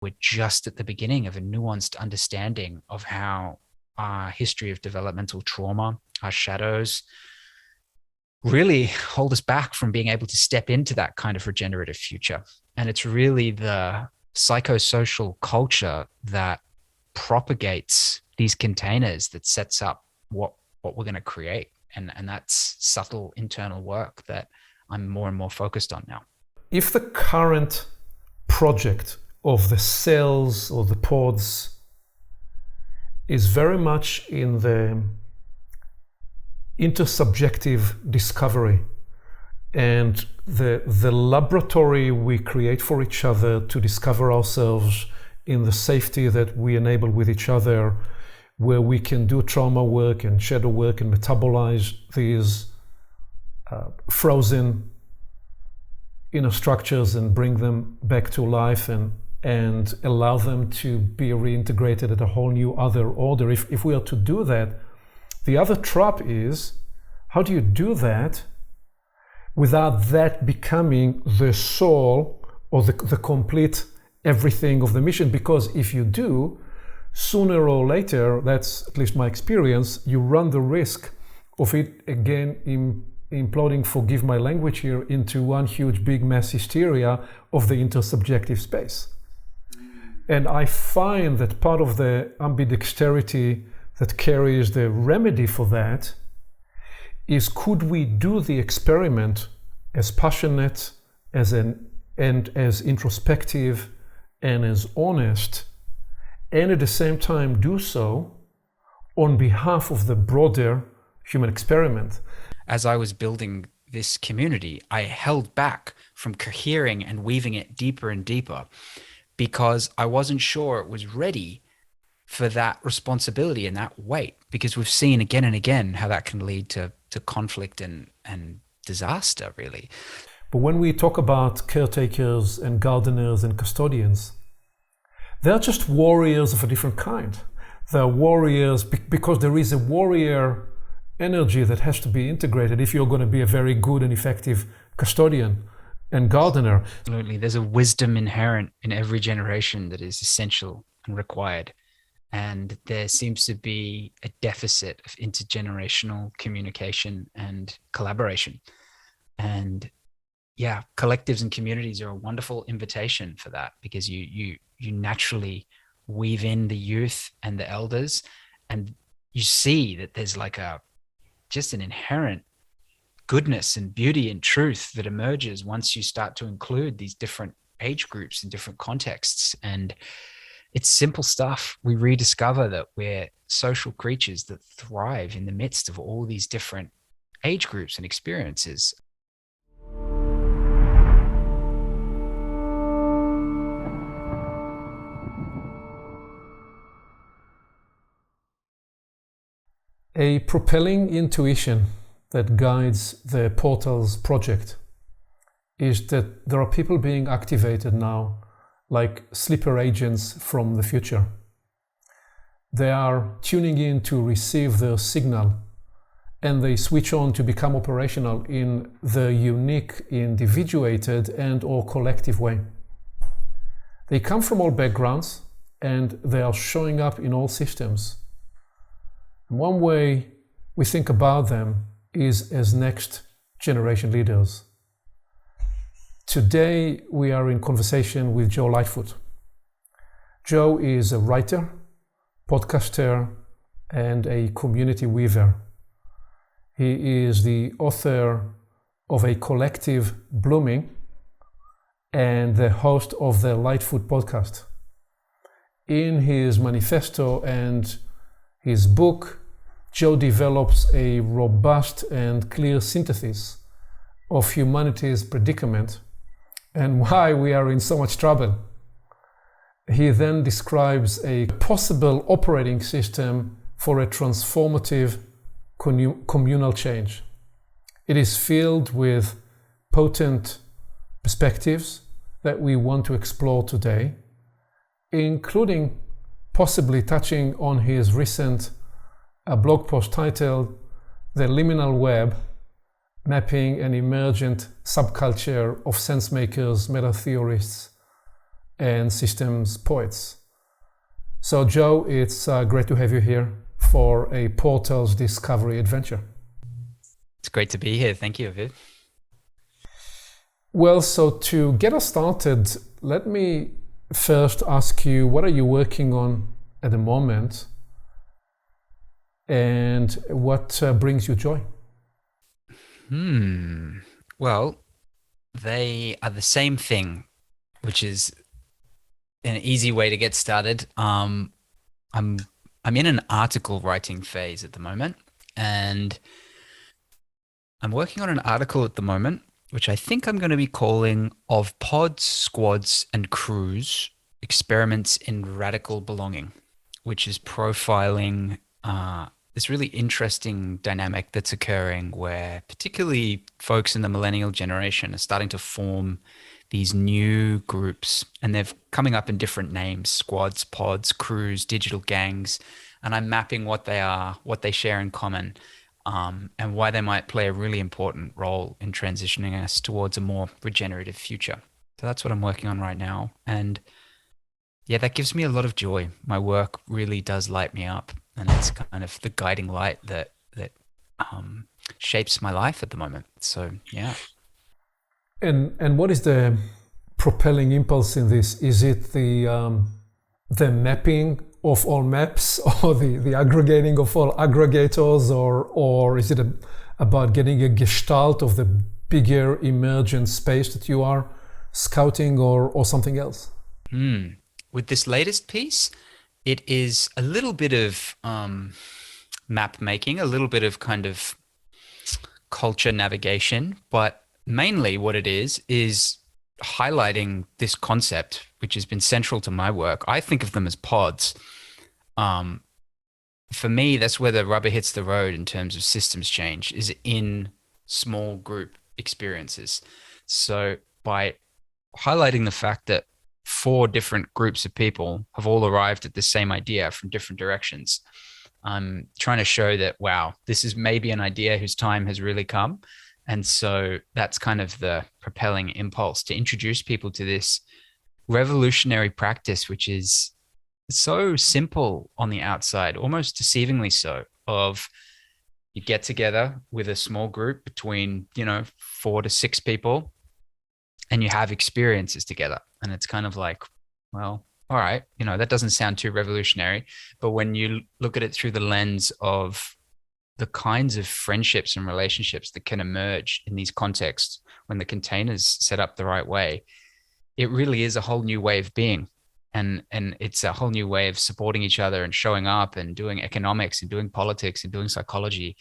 we're just at the beginning of a nuanced understanding of how our history of developmental trauma, our shadows, really hold us back from being able to step into that kind of regenerative future. And it's really the psychosocial culture that propagates these containers that sets up what we're going to create. And that's subtle internal work that I'm more and more focused on now. If the current project of the cells or the pods is very much in the intersubjective discovery and the laboratory we create for each other to discover ourselves in the safety that we enable with each other, where we can do trauma work and shadow work and metabolize these frozen inner structures and bring them back to life and allow them to be reintegrated at a whole new other order. If we are to do that, the other trap is, how do you do that without that becoming the soul or the complete everything of the mission? Because if you do, sooner or later, that's at least my experience, you run the risk of it again imploding, forgive my language here, into one huge big mass hysteria of the intersubjective space. And I find that part of the ambidexterity that carries the remedy for that is, could we do the experiment as passionate and as introspective and as honest, and at the same time do so on behalf of the broader human experiment? As I was building this community, I held back from cohering and weaving it deeper and deeper because I wasn't sure it was ready for that responsibility and that weight, because we've seen again and again how that can lead to conflict and disaster, really. But when we talk about caretakers and gardeners and custodians, they're just warriors of a different kind. They're warriors because there is a warrior energy that has to be integrated if you're going to be a very good and effective custodian and gardener. Absolutely. There's a wisdom inherent in every generation that is essential and required. And there seems to be a deficit of intergenerational communication and collaboration. And yeah, collectives and communities are a wonderful invitation for that, because you naturally weave in the youth and the elders, and you see that there's like just an inherent goodness and beauty and truth that emerges once you start to include these different age groups and different contexts. And it's simple stuff. We rediscover that we're social creatures that thrive in the midst of all these different age groups and experiences. A propelling intuition that guides the Portals project is that there are people being activated now like sleeper agents from the future. They are tuning in to receive their signal, and they switch on to become operational in the unique, individuated and or collective way. They come from all backgrounds and they are showing up in all systems. One way we think about them is as next generation leaders. Today we are in conversation with Joe Lightfoot. Joe is a writer, podcaster, and a community weaver. He is the author of A Collective Blooming and the host of the Lightfoot podcast. In his manifesto and his book, Joe develops a robust and clear synthesis of humanity's predicament and why we are in so much trouble. He then describes a possible operating system for a transformative communal change. It is filled with potent perspectives that we want to explore today, including possibly touching on his recent blog post titled "The Liminal Web, Mapping an Emergent Subculture of Sense Makers, Meta Theorists, and systems poets. So Joe, it's great to have you here for a Portals Discovery adventure. It's great to be here. Thank you, Aviv. Well, so to get us started, let me first ask you, what are you working on at the moment, and what brings you joy? Well, they are the same thing, which is an easy way to get started. I'm in an article writing phase at the moment, and I'm working on an article at the moment, which I think I'm going to be calling Of Pods, Squads, and Crews, Experiments in Radical Belonging, which is profiling this really interesting dynamic that's occurring where particularly folks in the millennial generation are starting to form these new groups, and they're coming up in different names: squads, pods, crews, digital gangs. And I'm mapping what they are, what they share in common, and why they might play a really important role in transitioning us towards a more regenerative future. So that's what I'm working on right now. And yeah, that gives me a lot of joy. My work really does light me up, and it's kind of the guiding light that shapes my life at the moment. So yeah. And what is the propelling impulse in this? Is it the mapping of all maps, or the aggregating of all aggregators, or is it about getting a gestalt of the bigger emergent space that you are scouting, or something else? With this latest piece, it is a little bit of map making, a little bit of kind of culture navigation, but mainly what it is highlighting this concept, which has been central to my work. I think of them as pods. For me, that's where the rubber hits the road in terms of systems change, is in small group experiences. So by highlighting the fact that 4 different groups of people have all arrived at the same idea from different directions, I'm trying to show that, wow, this is maybe an idea whose time has really come. And so that's kind of the propelling impulse to introduce people to this revolutionary practice, which is so simple on the outside, almost deceivingly so, of you get together with a small group between, 4 to 6 people, and you have experiences together. And it's kind of like, well, all right, that doesn't sound too revolutionary. But when you look at it through the lens of the kinds of friendships and relationships that can emerge in these contexts when the container's set up the right way, it really is a whole new way of being. And it's a whole new way of supporting each other and showing up and doing economics and doing politics and doing psychology.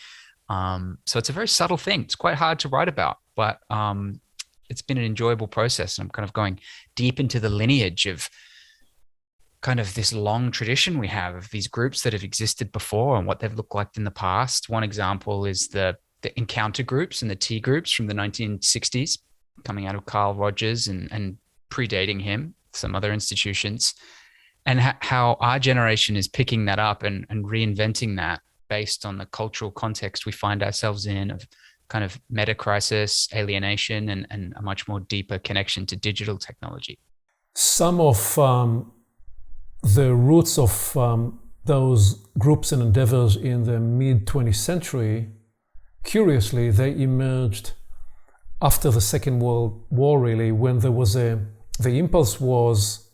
So it's a very subtle thing. It's quite hard to write about, but it's been an enjoyable process. And I'm kind of going deep into the lineage of kind of this long tradition we have of these groups that have existed before and what they've looked like in the past. One example is the encounter groups and the tea groups from the 1960s, coming out of Carl Rogers and predating him, some other institutions, and how our generation is picking that up and reinventing that based on the cultural context we find ourselves in, of kind of meta crisis, alienation, and a much more deeper connection to digital technology. Some of the roots of those groups and endeavors in the mid-20th century, curiously, they emerged after the Second World War, really, when there was the impulse was,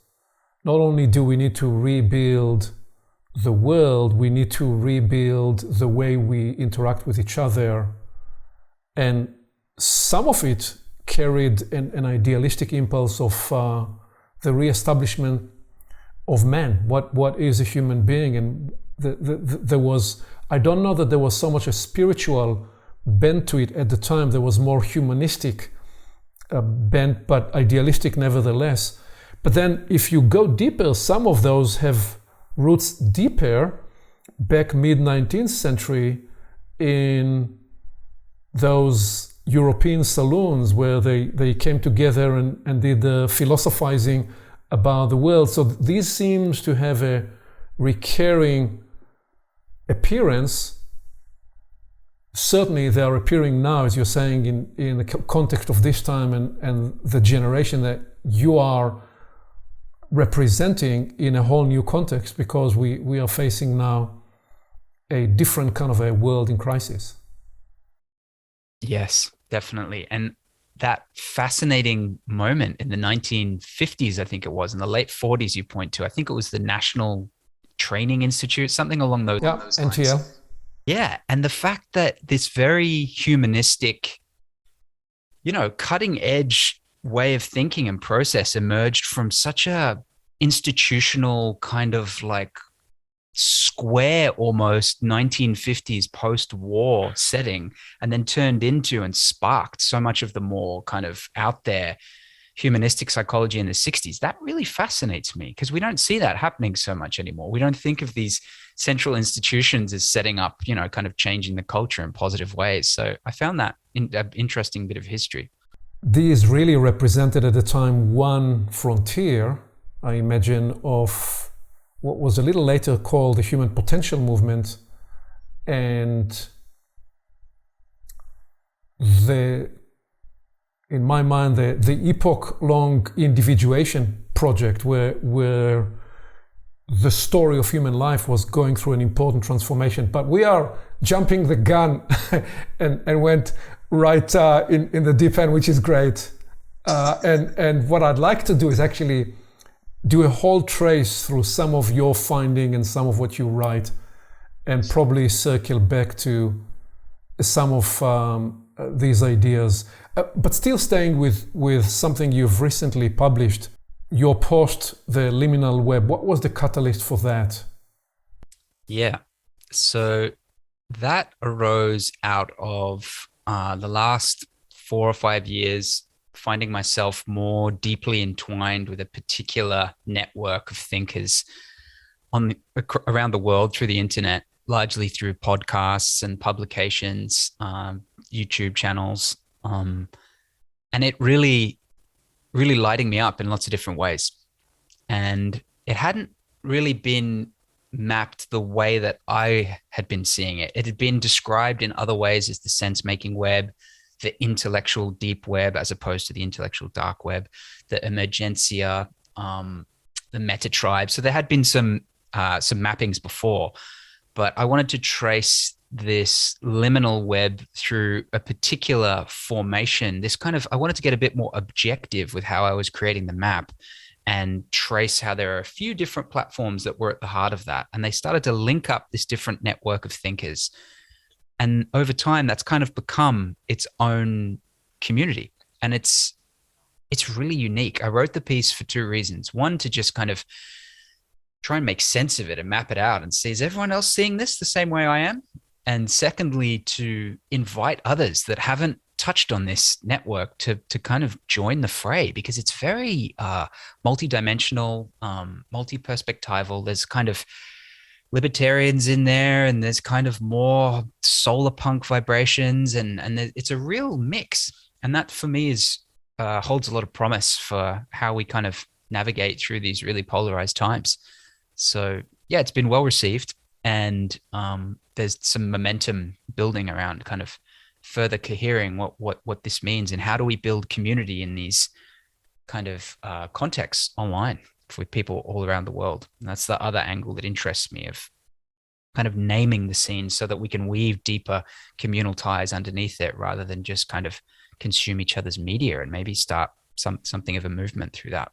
not only do we need to rebuild the world, we need to rebuild the way we interact with each other. And some of it carried an idealistic impulse of the reestablishment of man. What is a human being? And there was, I don't know that there was so much a spiritual bent to it at the time. There was more humanistic bent, but idealistic nevertheless. But then if you go deeper, some of those have roots deeper, back mid-19th century, in those European saloons where they came together and did the philosophizing about the world. So these seems to have a recurring appearance. Certainly they are appearing now, as you're saying, in the context of this time and the generation that you are representing in a whole new context, because we are facing now a different kind of a world in crisis. Yes, definitely. And that fascinating moment in the 1950s, I think it was, in the late 40s, you point to, I think it was the National Training Institute, something along those NTL. lines. Yeah. And the fact that this very humanistic, cutting edge way of thinking and process emerged from such a institutional kind of like square almost 1950s post-war setting, and then turned into and sparked so much of the more kind of out there humanistic psychology in the 60s. That really fascinates me because we don't see that happening so much anymore. We don't think of these central institutions as setting up, kind of changing the culture in positive ways. So I found that an interesting bit of history. These really represented at the time one frontier, I imagine, of what was a little later called the human potential movement, and in my mind, the epoch-long individuation project where the story of human life was going through an important transformation. But we are jumping the gun and went right in the deep end, which is great. And what I'd like to do is actually do a whole trace through some of your finding and some of what you write, and probably circle back to some of these ideas. But still staying with something you've recently published, your post, the Liminal Web. What was the catalyst for that? Yeah. So that arose out of the last 4 or 5 years finding myself more deeply entwined with a particular network of thinkers around the world through the internet, largely through podcasts and publications, YouTube channels, and it really lighting me up in lots of different ways. And it hadn't really been mapped the way that I had been seeing it. It had been described in other ways as the sense-making web, the intellectual deep web, as opposed to the intellectual dark web, the emergentia, the meta tribe. So there had been some mappings before, but I wanted to trace this liminal web through a particular formation. I wanted to get a bit more objective with how I was creating the map and trace how there are a few different platforms that were at the heart of that. And they started to link up this different network of thinkers. And over time, that's kind of become its own community. And it's really unique. I wrote the piece for 2 reasons. One, to just kind of try and make sense of it and map it out and see, is everyone else seeing this the same way I am? And secondly, to invite others that haven't touched on this network to kind of join the fray, because it's very multidimensional, multi-perspectival. There's kind of libertarians in there, and there's kind of more Solarpunk vibrations, and it's a real mix. And that for me is holds a lot of promise for how we kind of navigate through these really polarized times. So yeah, it's been well received, and there's some momentum building around kind of further cohering what this means, and how do we build community in these kind of contexts online with people all around the world. And that's the other angle that interests me, of kind of naming the scene so that we can weave deeper communal ties underneath it, rather than just kind of consume each other's media, and maybe start something of a movement through that.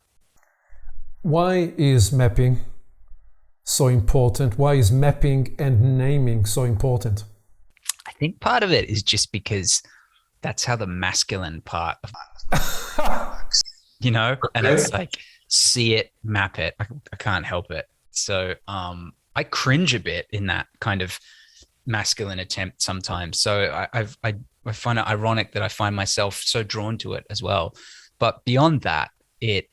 Why is mapping so important? Why is mapping and naming so important? I think part of it is just because that's how the masculine part of and it's like, see it, map it. I can't help it. So I cringe a bit in that kind of masculine attempt sometimes. So I find it ironic that I find myself so drawn to it as well. But beyond that, it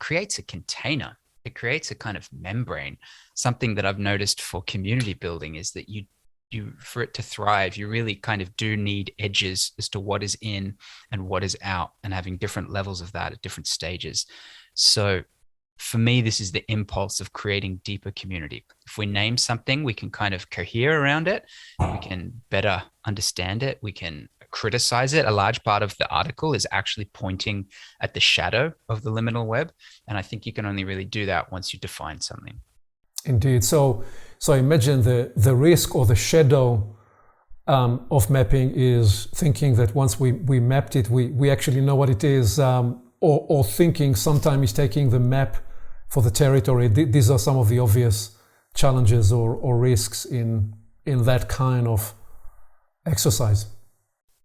creates a container. It creates a kind of membrane. Something that I've noticed for community building is that you for it to thrive, you really kind of do need edges as to what is in and what is out, and having different levels of that at different stages. So for me, this is the impulse of creating deeper community. If we name something, we can kind of cohere around it. We can better understand it. We can criticize it, a large part of the article is actually pointing at the shadow of the liminal web. And I think you can only really do that once you define something. Indeed. So imagine the risk or the shadow of mapping is thinking that once we mapped it, we actually know what it is, or thinking sometimes taking the map for the territory. These are some of the obvious challenges or risks in that kind of exercise.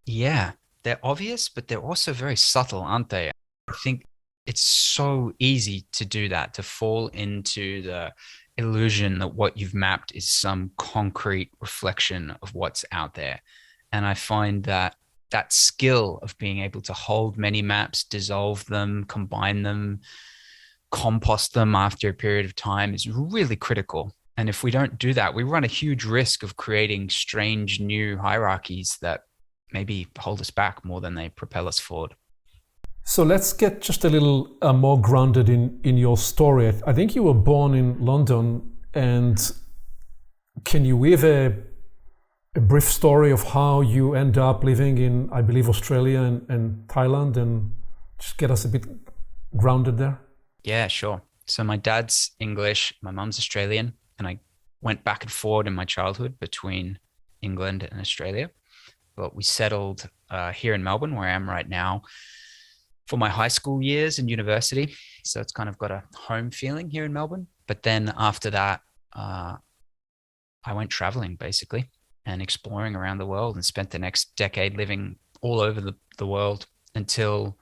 Yeah, they're obvious, but they're also very subtle, aren't they? I think it's so easy to do that, to fall into the illusion that what you've mapped is some concrete reflection of what's out there. And I find that that skill of being able to hold many maps, dissolve them, combine them, compost them after a period of time is really critical. And if we don't do that, we run a huge risk of creating strange new hierarchies that maybe hold us back more than they propel us forward. So let's get just a little more grounded in your story. I think you were born in London, and can you weave a brief story of how you end up living in, I believe, Australia and Thailand, and just get us a bit grounded there? Yeah, sure. So my dad's English, my mum's Australian, and I went back and forward in my childhood between England and Australia. But we settled here in Melbourne, where I am right now, for my high school years and university. So it's kind of got a home feeling here in Melbourne. But then after that, I went traveling basically and exploring around the world, and spent the next decade living all over the world until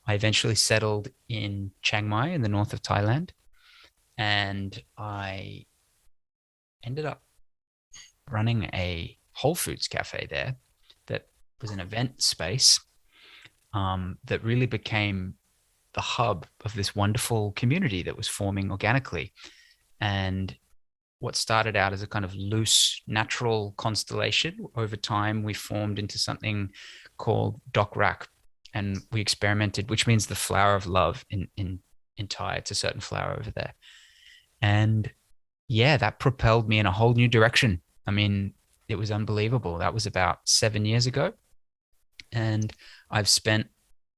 I eventually settled in Chiang Mai in the north of Thailand. And I ended up running a Whole Foods cafe there that was an event space that really became the hub of this wonderful community that was forming organically. And what started out as a kind of loose, natural constellation, over time we formed into something called Dok Rak. And we experimented, which means the flower of love in Thai. It's a certain flower over there. And yeah, that propelled me in a whole new direction. I mean, it was unbelievable. That was about 7 years ago. And I've spent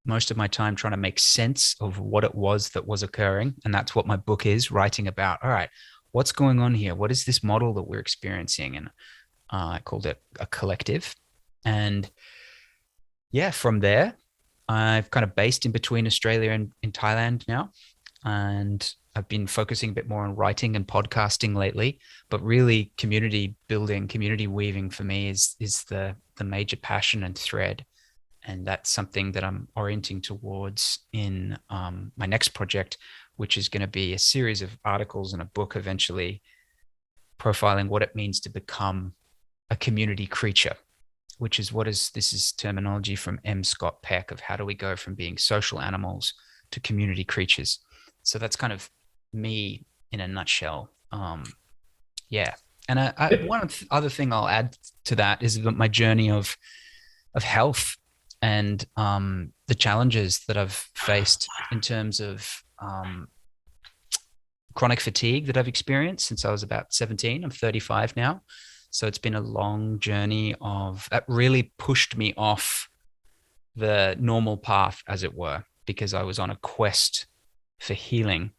most of my time trying to make sense of what it was that was occurring. And that's what my book is, writing about, all right, what's going on here? What is this model that we're experiencing? And I called it a collective. And yeah, from there, I've kind of based in between Australia and in Thailand now. And I've been focusing a bit more on writing and podcasting lately, but really community building, community weaving for me is the major passion and thread. And that's something that I'm orienting towards in my next project, which is going to be a series of articles and a book eventually profiling what it means to become a community creature, which is this is terminology from M. Scott Peck of how do we go from being social animals to community creatures. So that's kind of me in a nutshell. Yeah. And one other thing I'll add to that is my journey of health and the challenges that I've faced in terms of chronic fatigue that I've experienced since I was about 17. I'm 35 now. So it's been a long journey that really pushed me off the normal path, as it were, because I was on a quest for healing,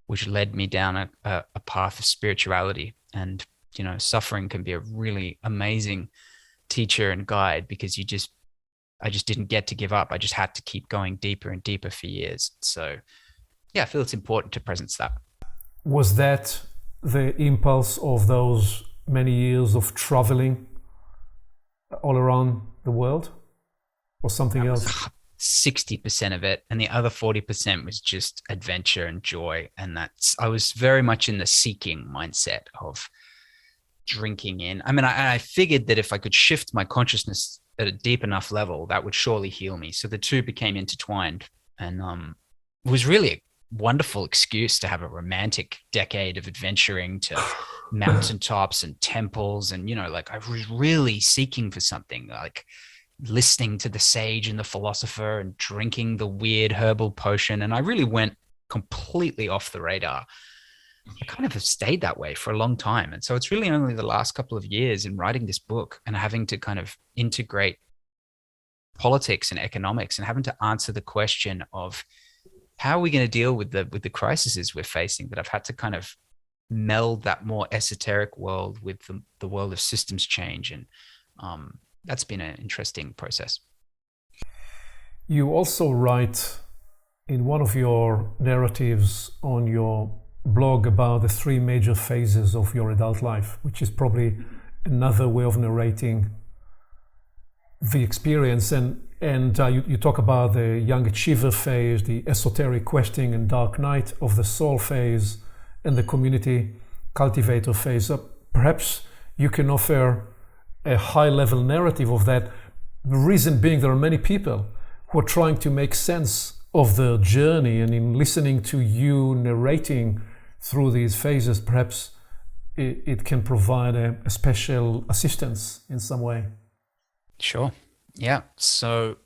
which led me down a path of spirituality. And, suffering can be a really amazing teacher and guide, because I just didn't get to give up. I just had to keep going deeper and deeper for years. So yeah, I feel it's important to presence that. Was that the impulse of those many years of traveling all around the world, or something else? 60% of it, and the other 40% was just adventure and joy. And I was very much in the seeking mindset of drinking in. I mean, I figured that if I could shift my consciousness at a deep enough level, that would surely heal me. So the two became intertwined, and it was really a wonderful excuse to have a romantic decade of adventuring to mountaintops and temples. And, I was really seeking for something, like listening to the sage and the philosopher and drinking the weird herbal potion. And I really went completely off the radar. I kind of have stayed that way for a long time. And so it's really only the last couple of years in writing this book and having to kind of integrate politics and economics, and having to answer the question of how are we going to deal with the crises we're facing, that I've had to kind of meld that more esoteric world with the world of systems change. And that's been an interesting process. You also write in one of your narratives on your blog about the three major phases of your adult life, which is probably another way of narrating the experience. And you talk about the young achiever phase, the esoteric questing and dark night of the soul phase, and the community cultivator phase. So perhaps you can offer a high-level narrative of that. The reason being, there are many people who are trying to make sense of their journey, and in listening to you narrating through these phases, perhaps it can provide a special assistance in some way. Sure. Yeah. So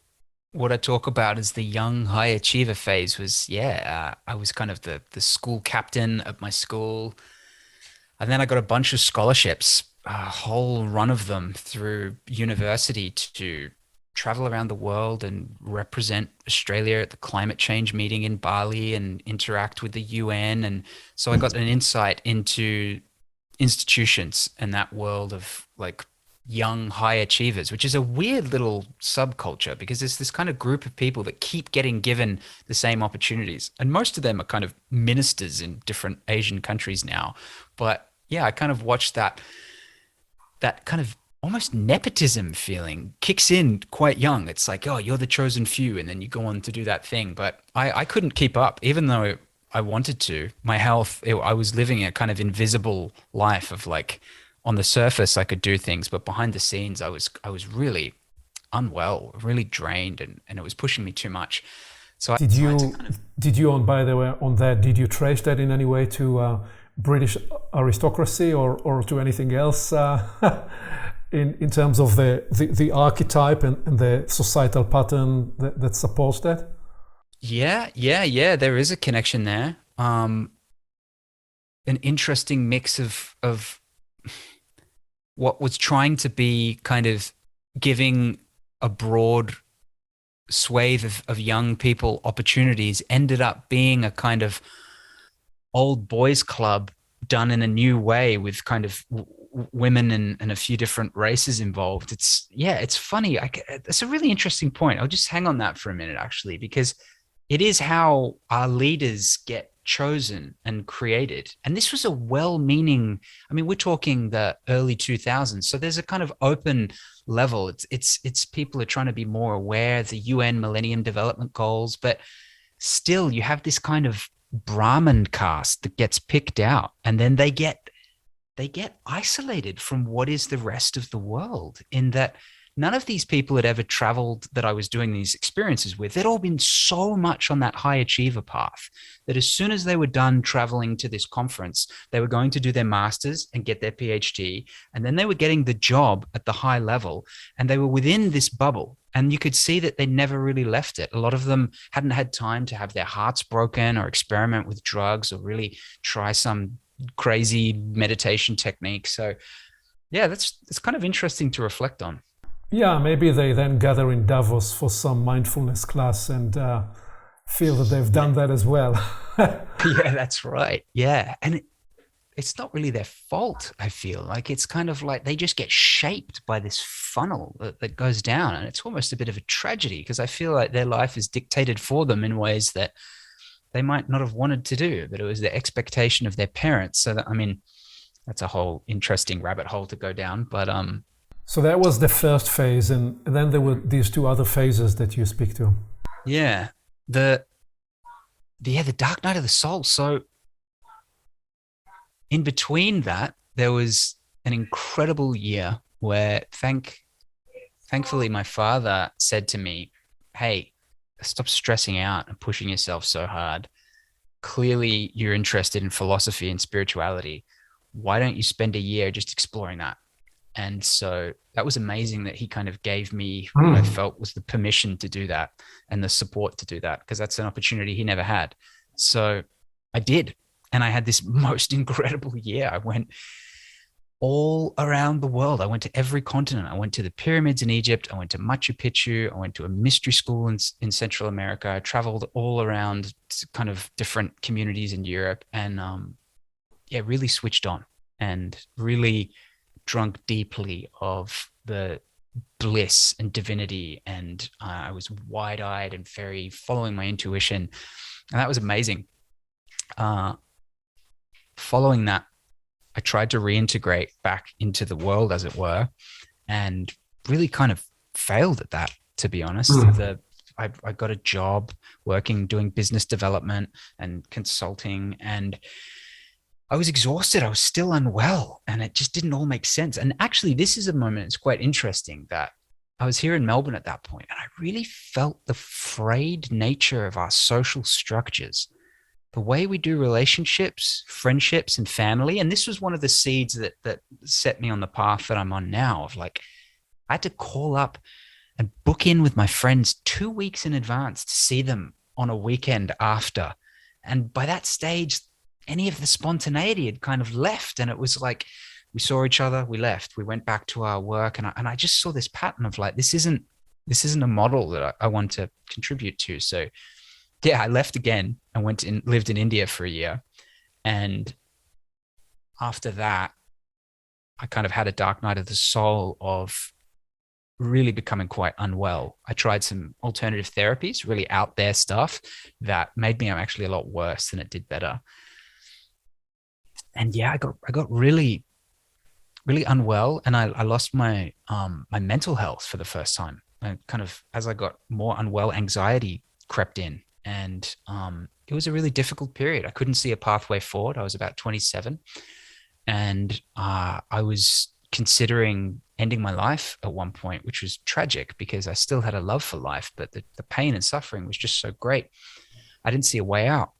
what I talk about is the young high achiever phase was, I was kind of the school captain at my school. And then I got a bunch of scholarships, a whole run of them through university, to travel around the world and represent Australia at the climate change meeting in Bali and interact with the UN. And so I got an insight into institutions and that world of like young high achievers, which is a weird little subculture, because there's this kind of group of people that keep getting given the same opportunities. And most of them are kind of ministers in different Asian countries now. But yeah, I kind of watched that kind of almost nepotism feeling kicks in quite young. It's like, oh, you're the chosen few, and then you go on to do that thing. But I couldn't keep up, even though I wanted to. My health, I was living a kind of invisible life of like, on the surface I could do things, but behind the scenes I was really unwell, really drained, and it was pushing me too much. So did you, and by the way, on that, did you trace that in any way to British aristocracy or to anything else in terms of the archetype and the societal pattern that supports that? Yeah. There is a connection there. An interesting mix of what was trying to be kind of giving a broad swathe of young people opportunities ended up being a kind of old boys club done in a new way, with kind of women and a few different races involved. It's funny. It's a really interesting point. I'll just hang on that for a minute, actually, because it is how our leaders get chosen and created. And this was a well-meaning, I mean, we're talking the early 2000s. So there's a kind of open level. It's people are trying to be more aware of the UN Millennium Development Goals, but still you have this kind of Brahmin caste that gets picked out, and then they get isolated from what is the rest of the world, in that none of these people had ever traveled that I was doing these experiences with. They'd all been so much on that high achiever path that as soon as they were done traveling to this conference, they were going to do their master's and get their PhD. And then they were getting the job at the high level, and they were within this bubble. And you could see that they never really left it. A lot of them hadn't had time to have their hearts broken or experiment with drugs or really try some crazy meditation technique. So yeah, it's kind of interesting to reflect on. Yeah, maybe they then gather in Davos for some mindfulness class and feel that they've done that as well. Yeah, that's right. Yeah. And it's not really their fault, I feel. Like it's kind of like they just get shaped by this funnel that goes down. And it's almost a bit of a tragedy, because I feel like their life is dictated for them in ways that they might not have wanted to do, but it was the expectation of their parents. So that, I mean, that's a whole interesting rabbit hole to go down. But so that was the first phase, and then there were these two other phases that you speak to. Yeah, the dark night of the soul. So in between that, there was an incredible year where thankfully my father said to me, "Hey, stop stressing out and pushing yourself so hard. Clearly you're interested in philosophy and spirituality. Why don't you spend a year just exploring that?" And so that was amazing that he kind of gave me what I felt was the permission to do that and the support to do that, because that's an opportunity he never had. So I did. And I had this most incredible year. I went all around the world. I went to every continent. I went to the pyramids in Egypt. I went to Machu Picchu. I went to a mystery school in Central America. I traveled all around kind of different communities in Europe, and yeah, really switched on and really drunk deeply of the bliss and divinity. And I was wide-eyed and very following my intuition, and that was amazing. Following that, I tried to reintegrate back into the world, as it were, and really kind of failed at that, to be honest. I got a job working, doing business development and consulting, and I was exhausted. I was still unwell, and it just didn't all make sense. And actually, this is a moment, it's quite interesting that I was here in Melbourne at that point, and I really felt the frayed nature of our social structures, the way we do relationships, friendships, and family. And this was one of the seeds that set me on the path that I'm on now, of like, I had to call up and book in with my friends 2 weeks in advance to see them on a weekend after. And by that stage, any of the spontaneity had kind of left. And it was like, we saw each other, we left, we went back to our work. And I just saw this pattern of like, this isn't a model that I want to contribute to. So yeah, I left again and lived in India for a year. And after that, I kind of had a dark night of the soul of really becoming quite unwell. I tried some alternative therapies, really out there stuff that made me actually a lot worse than it did better. And yeah, I got really, really unwell, and I lost my my mental health for the first time. And kind of as I got more unwell, anxiety crept in, and it was a really difficult period. I couldn't see a pathway forward. I was about 27, and I was considering ending my life at one point, which was tragic because I still had a love for life, but the pain and suffering was just so great. I didn't see a way out.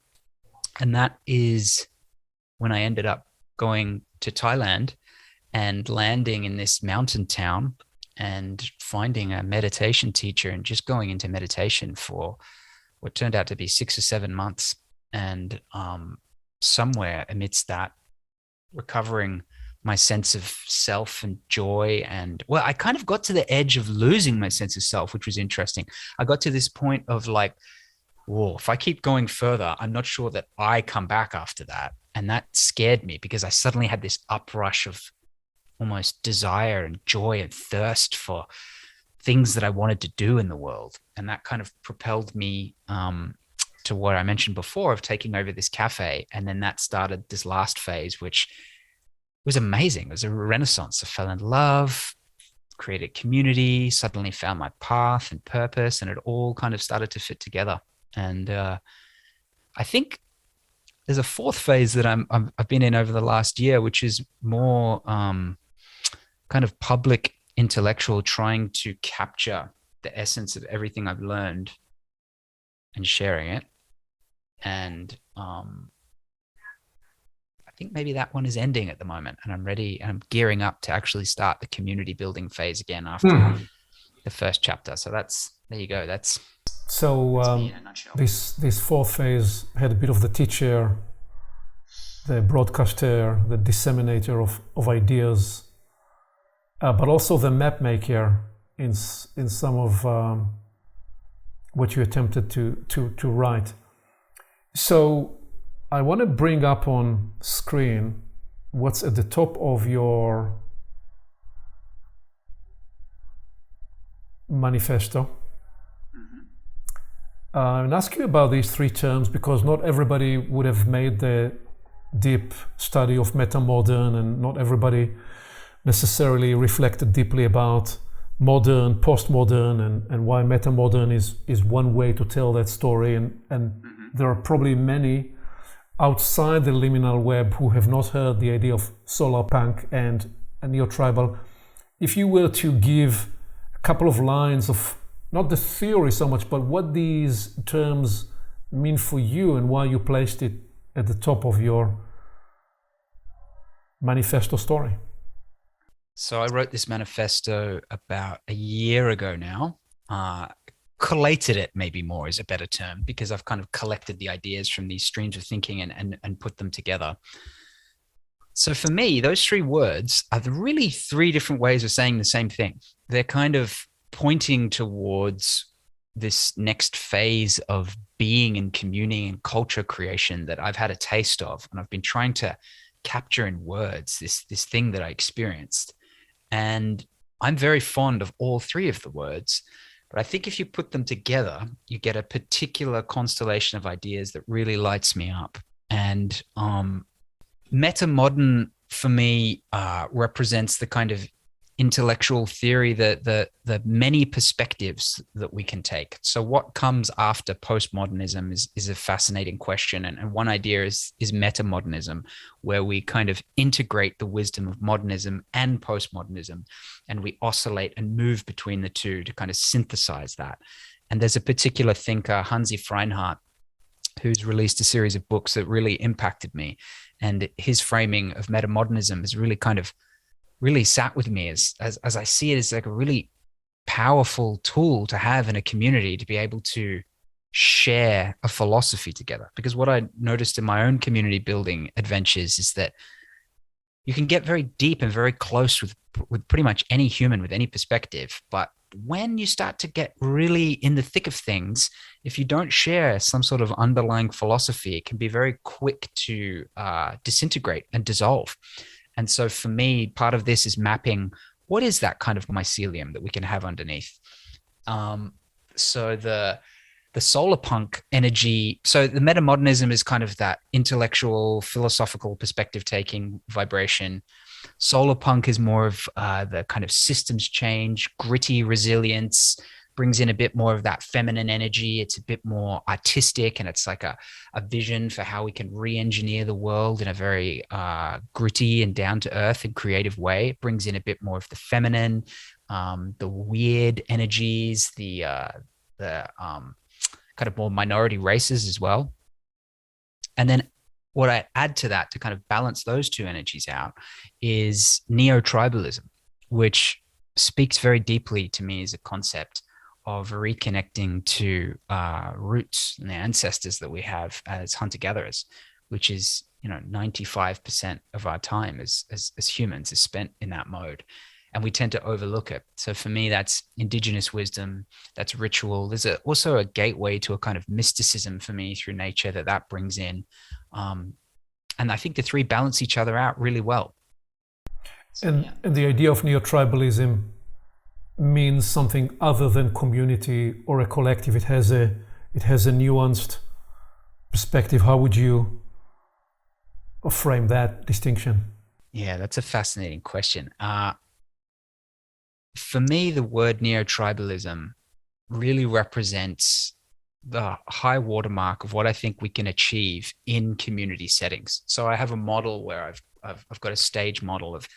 And that is when I ended up going to Thailand and landing in this mountain town and finding a meditation teacher and just going into meditation for what turned out to be 6 or 7 months. And somewhere amidst that, recovering my sense of self and joy. And well, I kind of got to the edge of losing my sense of self, which was interesting. I got to this point of like, whoa, if I keep going further, I'm not sure that I come back after that. And that scared me because I suddenly had this uprush of almost desire and joy and thirst for things that I wanted to do in the world. And that kind of propelled me to what I mentioned before of taking over this cafe. And then that started this last phase, which was amazing. It was a renaissance. I fell in love, created community, suddenly found my path and purpose, and it all kind of started to fit together. And I think there's a fourth phase that I've been in over the last year, which is more kind of public intellectual, trying to capture the essence of everything I've learned and sharing it. And I think maybe that one is ending at the moment, and I'm ready and I'm gearing up to actually start the community building phase again after the first chapter. So there you go. That's me in a nutshell. This fourth phase had a bit of the teacher, the broadcaster, the disseminator of ideas, but also the map maker in some of what you attempted to write. So I want to bring up on screen what's at the top of your manifesto. And ask you about these three terms because not everybody would have made the deep study of Metamodern, and not everybody necessarily reflected deeply about modern, postmodern, and why Metamodern is one way to tell that story. And there are probably many outside the Liminal Web who have not heard the idea of Solarpunk and neo-tribal. If you were to give a couple of lines of not the theory so much, but what these terms mean for you and why you placed it at the top of your manifesto story. So I wrote this manifesto about a year ago now. Collated it, maybe more is a better term, because I've kind of collected the ideas from these streams of thinking and put them together. So for me, those three words are really three different ways of saying the same thing. They're kind of pointing towards this next phase of being and communing and culture creation that I've had a taste of, and I've been trying to capture in words this thing that I experienced. And I'm very fond of all three of the words, but I think if you put them together, you get a particular constellation of ideas that really lights me up. And Metamodern for me represents the kind of intellectual theory that the many perspectives that we can take. So what comes after postmodernism is a fascinating question. And one idea is metamodernism, where we kind of integrate the wisdom of modernism and postmodernism, and we oscillate and move between the two to kind of synthesize that. And there's a particular thinker, Hansi Freinhardt, who's released a series of books that really impacted me. And his framing of metamodernism has really kind of really sat with me as I see it as like a really powerful tool to have in a community to be able to share a philosophy together. Because what I noticed in my own community building adventures is that you can get very deep and very close with pretty much any human with any perspective. But when you start to get really in the thick of things, if you don't share some sort of underlying philosophy, it can be very quick to disintegrate and dissolve. And so for me, part of this is mapping what is that kind of mycelium that we can have underneath. So the Solarpunk energy, so the metamodernism is kind of that intellectual, philosophical perspective taking vibration. Solarpunk is more of the kind of systems change, gritty resilience, brings in a bit more of that feminine energy. It's a bit more artistic, and it's like a vision for how we can re-engineer the world in a very gritty and down-to-earth and creative way. It brings in a bit more of the feminine, the weird energies, the kind of more minority races as well. And then what I add to that to kind of balance those two energies out is neo-tribalism, which speaks very deeply to me as a concept of reconnecting to roots and the ancestors that we have as hunter-gatherers, which is, 95% of our time as humans is spent in that mode. And we tend to overlook it. So for me, that's indigenous wisdom, that's ritual. There's also a gateway to a kind of mysticism for me through nature that brings in. And I think the three balance each other out really well. So, and the idea of neo-tribalism means something other than community or a collective. It has a nuanced perspective. How would you frame that distinction? Yeah, that's a fascinating question. For me, the word neo-tribalism really represents the high watermark of what I think we can achieve in community settings. So I have a model where I've got a stage model of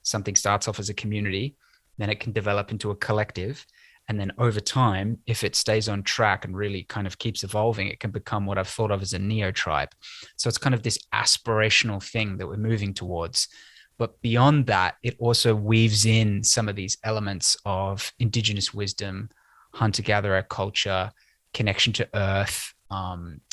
something starts off as a community, then it can develop into a collective. And then over time, if it stays on track and really kind of keeps evolving, it can become what I've thought of as a neo-tribe. So it's kind of this aspirational thing that we're moving towards. But beyond that, it also weaves in some of these elements of indigenous wisdom, hunter-gatherer culture, connection to earth.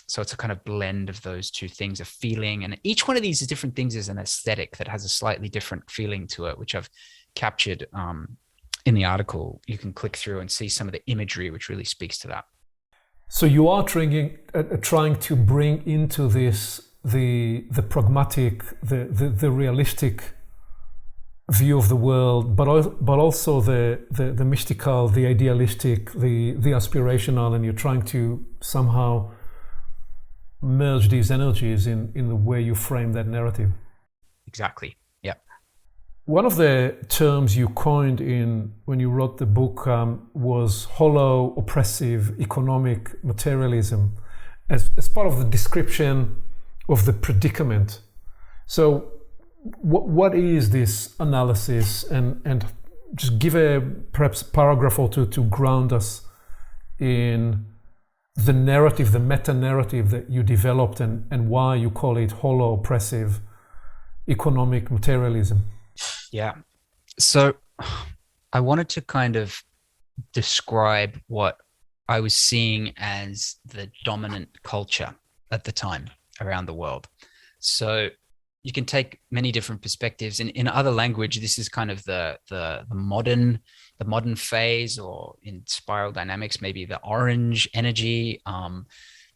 So it's a kind of blend of those two things, a feeling. And each one of these is different things is an aesthetic that has a slightly different feeling to it, which I've captured in the article. You can click through and see some of the imagery, which really speaks to that. So you are trying to bring into this the pragmatic, the realistic view of the world, but also the mystical, the idealistic, the aspirational, and you're trying to somehow merge these energies in the way you frame that narrative. Exactly. Yeah. One of the terms you coined when you wrote the book was hollow, oppressive, economic materialism, as part of the description of the predicament. So what is this analysis, and just give perhaps a paragraph or two to ground us in the narrative, the meta-narrative that you developed, and why you call it hollow, oppressive, economic materialism. Yeah. So I wanted to kind of describe what I was seeing as the dominant culture at the time around the world. So you can take many different perspectives. In other language, this is kind of the modern phase, or in spiral dynamics, maybe the orange energy.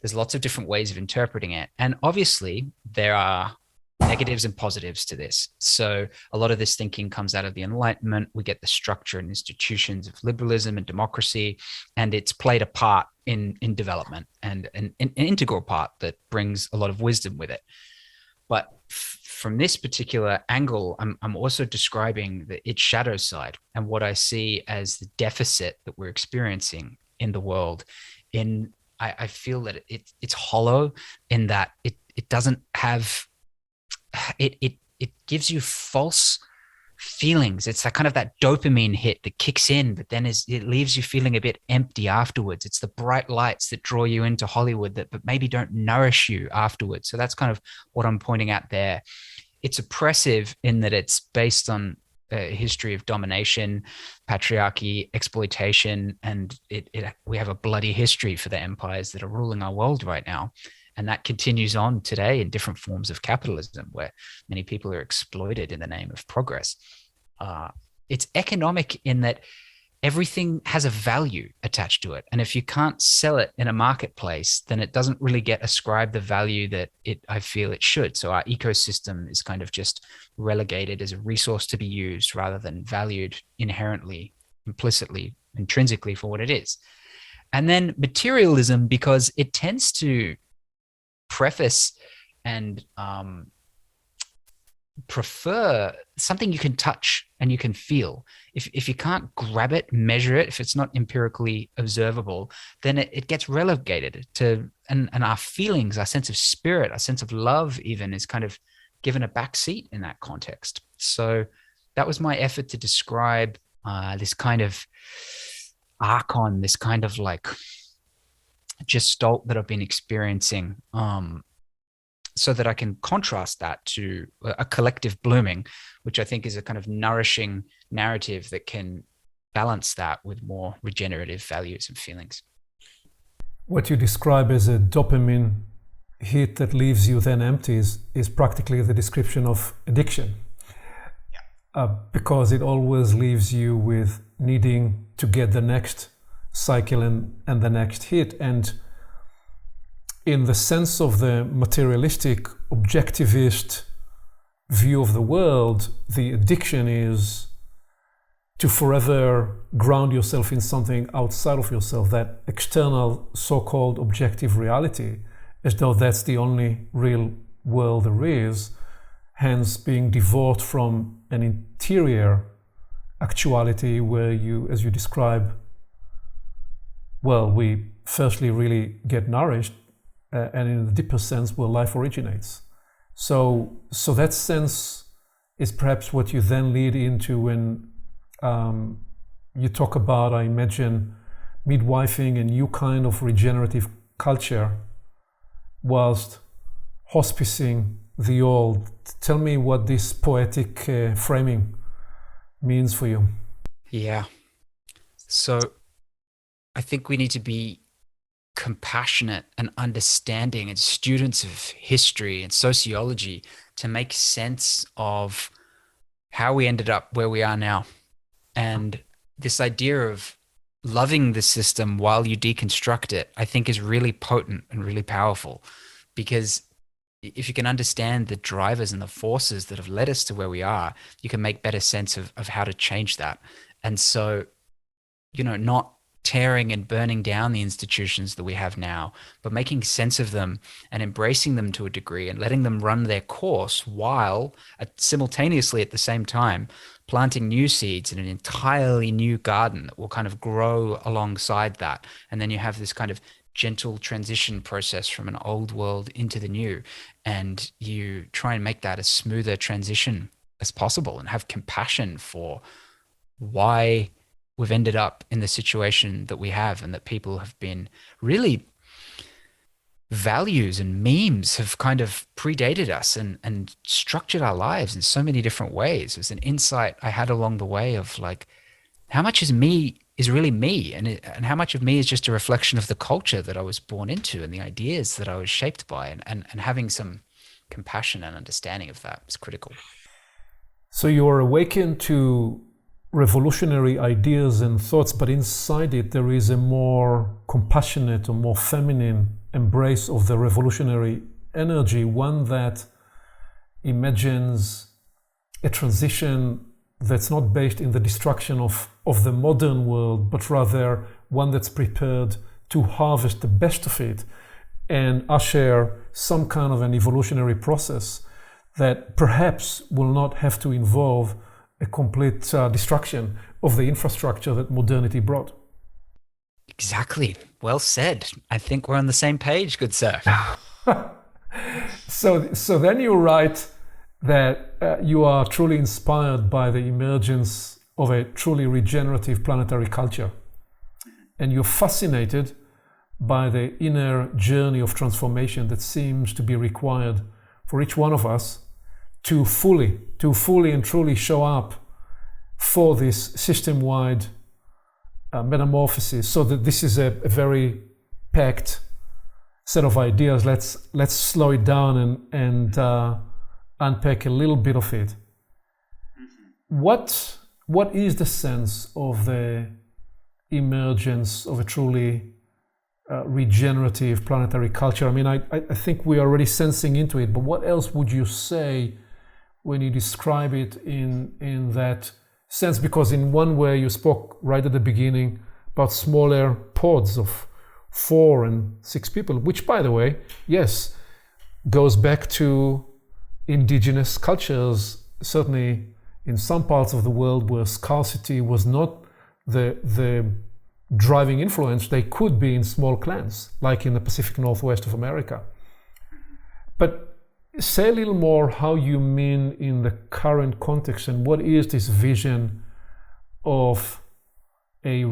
There's lots of different ways of interpreting it. And obviously, there are negatives and positives to this. So a lot of this thinking comes out of the Enlightenment. We get the structure and institutions of liberalism and democracy, and it's played a part in development, and an integral part that brings a lot of wisdom with it. But from this particular angle, I'm also describing its shadow side and what I see as the deficit that we're experiencing in the world. I feel that it's hollow in that it doesn't have it gives you false feelings. It's that kind of that dopamine hit that kicks in, but then it leaves you feeling a bit empty afterwards. It's the bright lights that draw you into Hollywood but maybe don't nourish you afterwards. So that's kind of what I'm pointing at there. It's oppressive in that it's based on a history of domination, patriarchy, exploitation, and we have a bloody history for the empires that are ruling our world right now. And that continues on today in different forms of capitalism, where many people are exploited in the name of progress. It's economic in that everything has a value attached to it. And if you can't sell it in a marketplace, then it doesn't really get ascribed the value that I feel it should. So our ecosystem is kind of just relegated as a resource to be used rather than valued inherently, implicitly, intrinsically for what it is. And then materialism, because it tends to preface and prefer something you can touch and you can feel. If you can't grab it, measure it, if it's not empirically observable, then it gets relegated to, and our feelings, our sense of spirit, our sense of love even is kind of given a back seat in that context. So that was my effort to describe this kind of archon, this kind of like gestalt that I've been experiencing, so that I can contrast that to a collective blooming, which I think is a kind of nourishing narrative that can balance that with more regenerative values and feelings. What you describe as a dopamine hit that leaves you then empty is practically the description of addiction. Because it always leaves you with needing to get the next cycle and the next hit. And in the sense of the materialistic, objectivist view of the world, the addiction is to forever ground yourself in something outside of yourself, that external so-called objective reality, as though that's the only real world there is, hence being divorced from an interior actuality where you, as you describe, well, we firstly really get nourished, and in a deeper sense where life originates. So that sense is perhaps what you then lead into when you talk about, I imagine, midwifing a new kind of regenerative culture whilst hospicing the old. Tell me what this poetic framing means for you. Yeah. So I think we need to be compassionate and understanding and students of history and sociology to make sense of how we ended up where we are now. And this idea of loving the system while you deconstruct it, I think is really potent and really powerful, because if you can understand the drivers and the forces that have led us to where we are, you can make better sense of how to change that. And so, not tearing and burning down the institutions that we have now, but making sense of them and embracing them to a degree and letting them run their course while simultaneously at the same time planting new seeds in an entirely new garden that will kind of grow alongside that. And then you have this kind of gentle transition process from an old world into the new, and you try and make that a smoother transition as possible and have compassion for why we've ended up in the situation that we have, and that people have been really, values and memes have kind of predated us and structured our lives in so many different ways. It was an insight I had along the way of like, how much is me is really me, and how much of me is just a reflection of the culture that I was born into and the ideas that I was shaped by, and having some compassion and understanding of that is critical. So you are awakened to revolutionary ideas and thoughts, but inside it there is a more compassionate or more feminine embrace of the revolutionary energy, one that imagines a transition that's not based in the destruction of the modern world, but rather one that's prepared to harvest the best of it and usher some kind of an evolutionary process that perhaps will not have to involve a complete destruction of the infrastructure that modernity brought. Exactly. Well said. I think we're on the same page, good sir. So then you write that you are truly inspired by the emergence of a truly regenerative planetary culture. And you're fascinated by the inner journey of transformation that seems to be required for each one of us to fully and truly show up for this system-wide metamorphosis. So that this is a very packed set of ideas. Let's slow it down and unpack a little bit of it. What is the sense of the emergence of a truly regenerative planetary culture? I mean, I think we're already sensing into it, but what else would you say when you describe it in that sense? Because in one way you spoke right at the beginning about smaller pods of 4 and 6 people, which, by the way, yes, goes back to indigenous cultures, certainly in some parts of the world where scarcity was not the driving influence. They could be in small clans, like in the Pacific Northwest of America. But say a little more how you mean in the current context, and what is this vision of a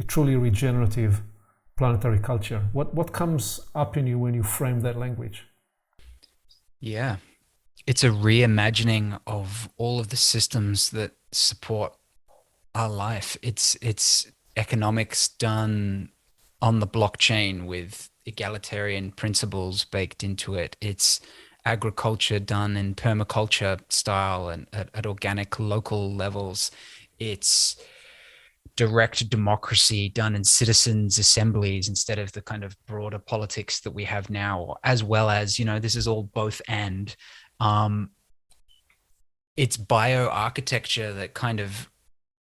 truly regenerative planetary culture? What comes up in you when you frame that language? Yeah, it's a reimagining of all of the systems that support our life. It's economics done on the blockchain with egalitarian principles baked into it. It's agriculture done in permaculture style and at organic local levels. It's direct democracy done in citizens' assemblies instead of the kind of broader politics that we have now, as well as, this is all both and. It's bioarchitecture that kind of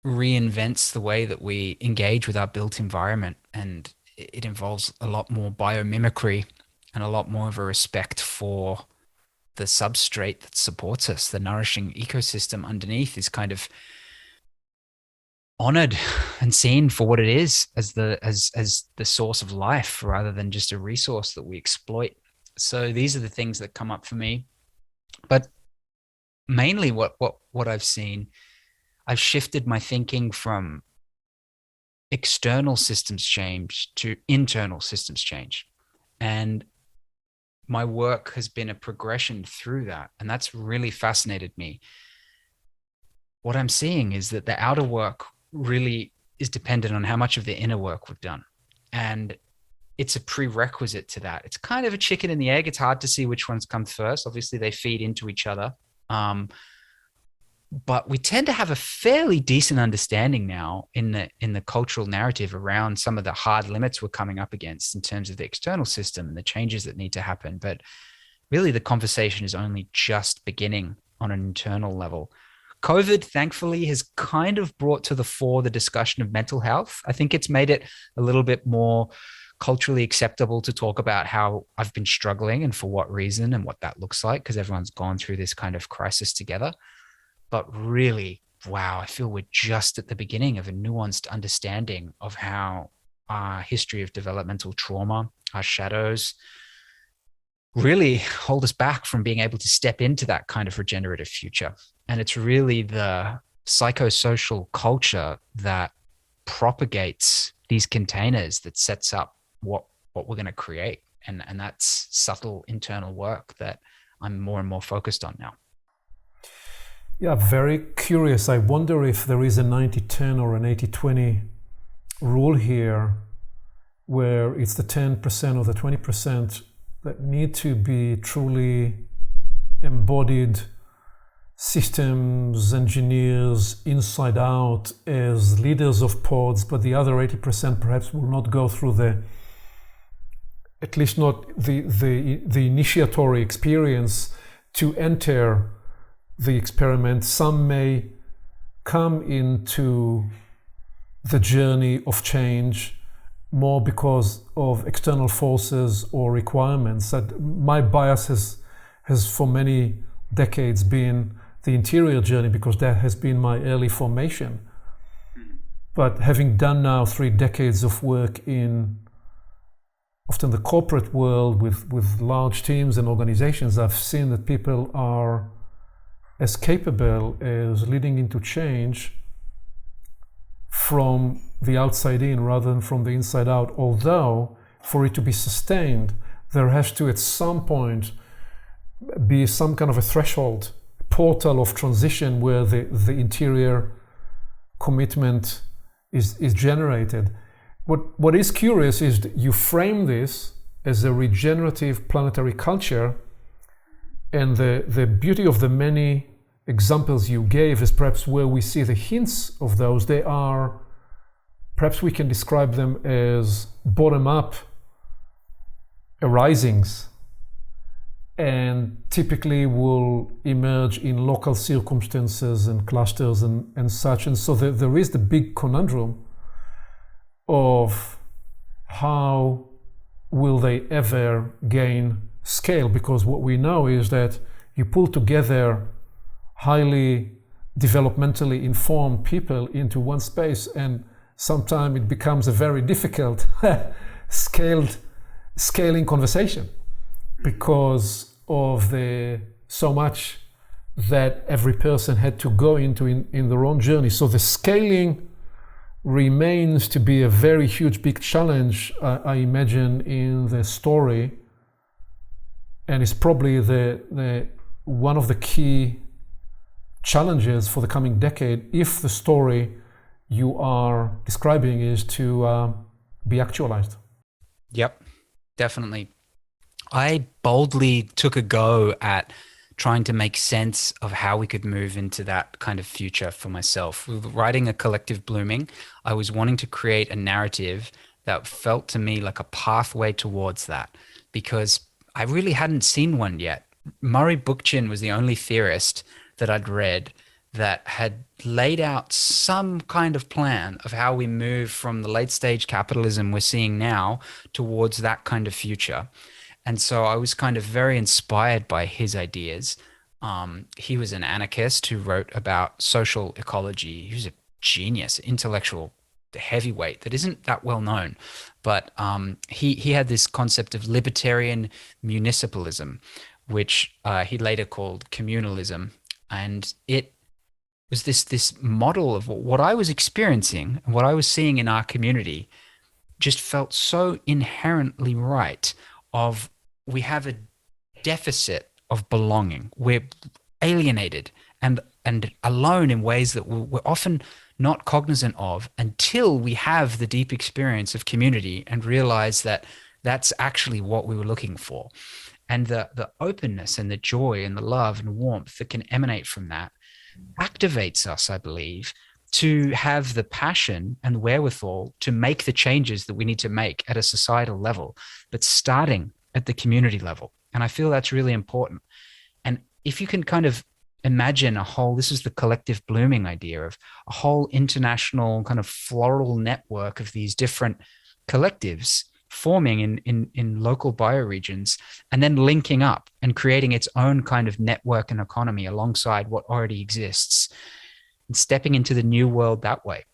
reinvents the way that we engage with our built environment, and it involves a lot more biomimicry and a lot more of a respect for the substrate that supports us. The nourishing ecosystem underneath is kind of honored and seen for what it is, as the source of life rather than just a resource that we exploit. So these are the things that come up for me. But mainly what I've seen, I've shifted my thinking from external systems change to internal systems change. And my work has been a progression through that. And that's really fascinated me. What I'm seeing is that the outer work really is dependent on how much of the inner work we've done. And it's a prerequisite to that. It's kind of a chicken and the egg. It's hard to see which ones come first. Obviously, they feed into each other. But we tend to have a fairly decent understanding now in the cultural narrative around some of the hard limits we're coming up against in terms of the external system and the changes that need to happen. But really, the conversation is only just beginning on an internal level. COVID, thankfully, has kind of brought to the fore the discussion of mental health. I think it's made it a little bit more culturally acceptable to talk about how I've been struggling and for what reason and what that looks like, because everyone's gone through this kind of crisis together. But really, wow, I feel we're just at the beginning of a nuanced understanding of how our history of developmental trauma, our shadows, really hold us back from being able to step into that kind of regenerative future. And it's really the psychosocial culture that propagates these containers that sets up what we're going to create. And that's subtle internal work that I'm more and more focused on now. Yeah, very curious. I wonder if there is a 90-10 or an 80-20 rule here, where it's the 10% or the 20% that need to be truly embodied systems engineers inside out as leaders of pods, but the other 80% perhaps will not go through at least not the initiatory experience to enter the experiment. Some may come into the journey of change more because of external forces or requirements. That my bias has for many decades been the interior journey, because that has been my early formation. But having done now 3 decades of work in often the corporate world with large teams and organizations, I've seen that people are as capable as leading into change from the outside in rather than from the inside out. Although for it to be sustained, there has to at some point be some kind of a threshold, portal of transition where the interior commitment is generated. What is curious is that you frame this as a regenerative planetary culture, and the beauty of the many examples you gave is perhaps where we see the hints of those. They are, perhaps we can describe them as bottom-up arisings, and typically will emerge in local circumstances and clusters and such. And so there is the big conundrum of how will they ever gain scale, because what we know is that you pull together highly developmentally informed people into one space, and sometimes it becomes a very difficult scaling conversation because of so much that every person had to go into in their own journey. So the scaling remains to be a very huge, big challenge, I imagine, in the story, and it's probably the one of the key challenges for the coming decade if the story you are describing is to be actualized. Yep, definitely. I boldly took a go at trying to make sense of how we could move into that kind of future for myself. With writing A Collective Blooming, I was wanting to create a narrative that felt to me like a pathway towards that, because I really hadn't seen one yet. Murray Bookchin was the only theorist that I'd read that had laid out some kind of plan of how we move from the late stage capitalism we're seeing now towards that kind of future. And so I was kind of very inspired by his ideas. He was an anarchist who wrote about social ecology. He was a genius, intellectual heavyweight that isn't that well known. But he had this concept of libertarian municipalism, which he later called communalism. And it was this model of what I was experiencing and what I was seeing in our community just felt so inherently right. Of we have a deficit of belonging. We're alienated and alone in ways that we're often not cognizant of until we have the deep experience of community and realize that that's actually what we were looking for. And the openness and the joy and the love and warmth that can emanate from that activates us, I believe, to have the passion and wherewithal to make the changes that we need to make at a societal level, but starting at the community level. And I feel that's really important. And if you can kind of imagine this is the collective blooming idea of a whole international kind of floral network of these different collectives forming in local bioregions and then linking up and creating its own kind of network and economy alongside what already exists and stepping into the new world that way.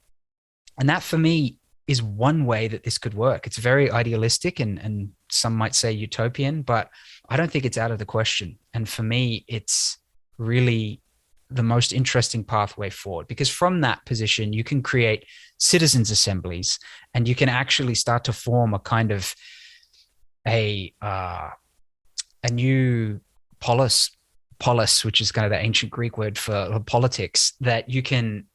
And that for me is one way that this could work. It's very idealistic and some might say utopian, but I don't think it's out of the question. And for me, it's really the most interesting pathway forward, because from that position, you can create citizens' assemblies and you can actually start to form a kind of a new polis, which is kind of the ancient Greek word for politics, that you can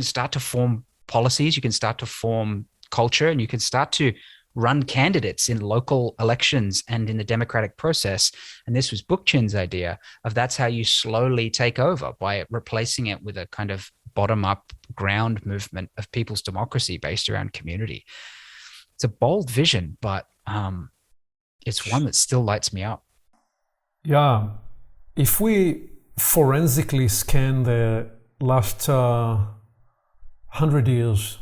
start to form policies, you can start to form culture, and you can start to run candidates in local elections and in the democratic process. And this was Bookchin's idea of that's how you slowly take over, by replacing it with a kind of bottom-up ground movement of people's democracy based around community. It's a bold vision, but it's one that still lights me up. Yeah. If we forensically scan the last 100 years,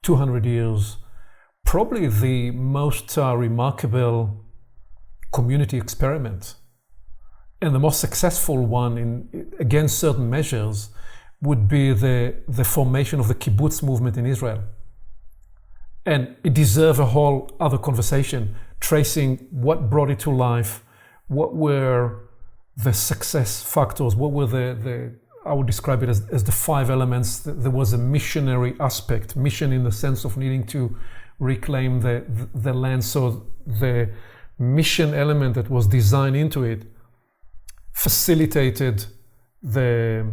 200 years, probably the most remarkable community experiment and the most successful one against certain measures would be the formation of the kibbutz movement in Israel. And it deserves a whole other conversation, tracing what brought it to life, what were the success factors, what were I would describe it as the 5 elements. There was a missionary aspect, mission in the sense of needing to reclaim the land. So the mission element that was designed into it facilitated a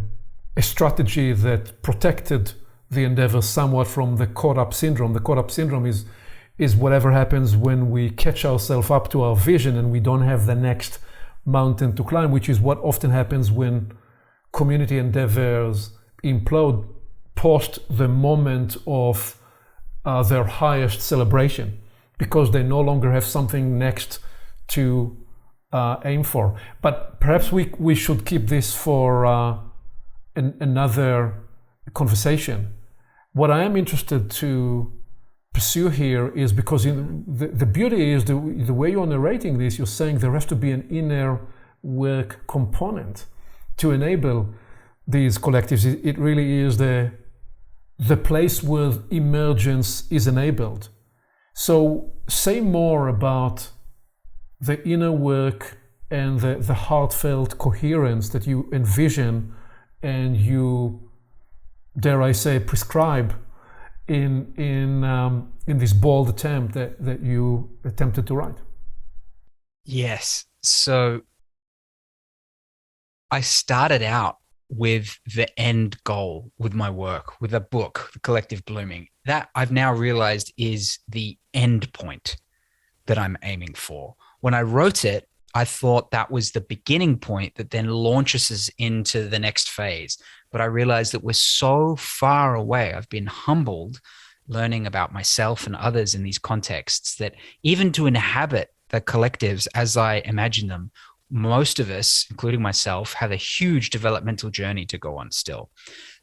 strategy that protected the endeavor somewhat from the caught-up syndrome. The caught-up syndrome is whatever happens when we catch ourselves up to our vision and we don't have the next mountain to climb, which is what often happens when community endeavors implode post the moment of their highest celebration, because they no longer have something next to aim for. But perhaps we should keep this for another conversation. What I am interested to pursue here is, because the beauty is the way you're narrating this, you're saying there has to be an inner work component to enable these collectives. It really is the place where emergence is enabled. So say more about the inner work and the heartfelt coherence that you envision and you, dare I say, prescribe in this bold attempt that you attempted to write. Yes. So I started out with the end goal with my work, with a book, The Collective Blooming. That I've now realized is the end point that I'm aiming for. When I wrote it, I thought that was the beginning point that then launches us into the next phase. But I realized that we're so far away. I've been humbled learning about myself and others in these contexts that even to inhabit the collectives as I imagine them, most of us, including myself, have a huge developmental journey to go on still.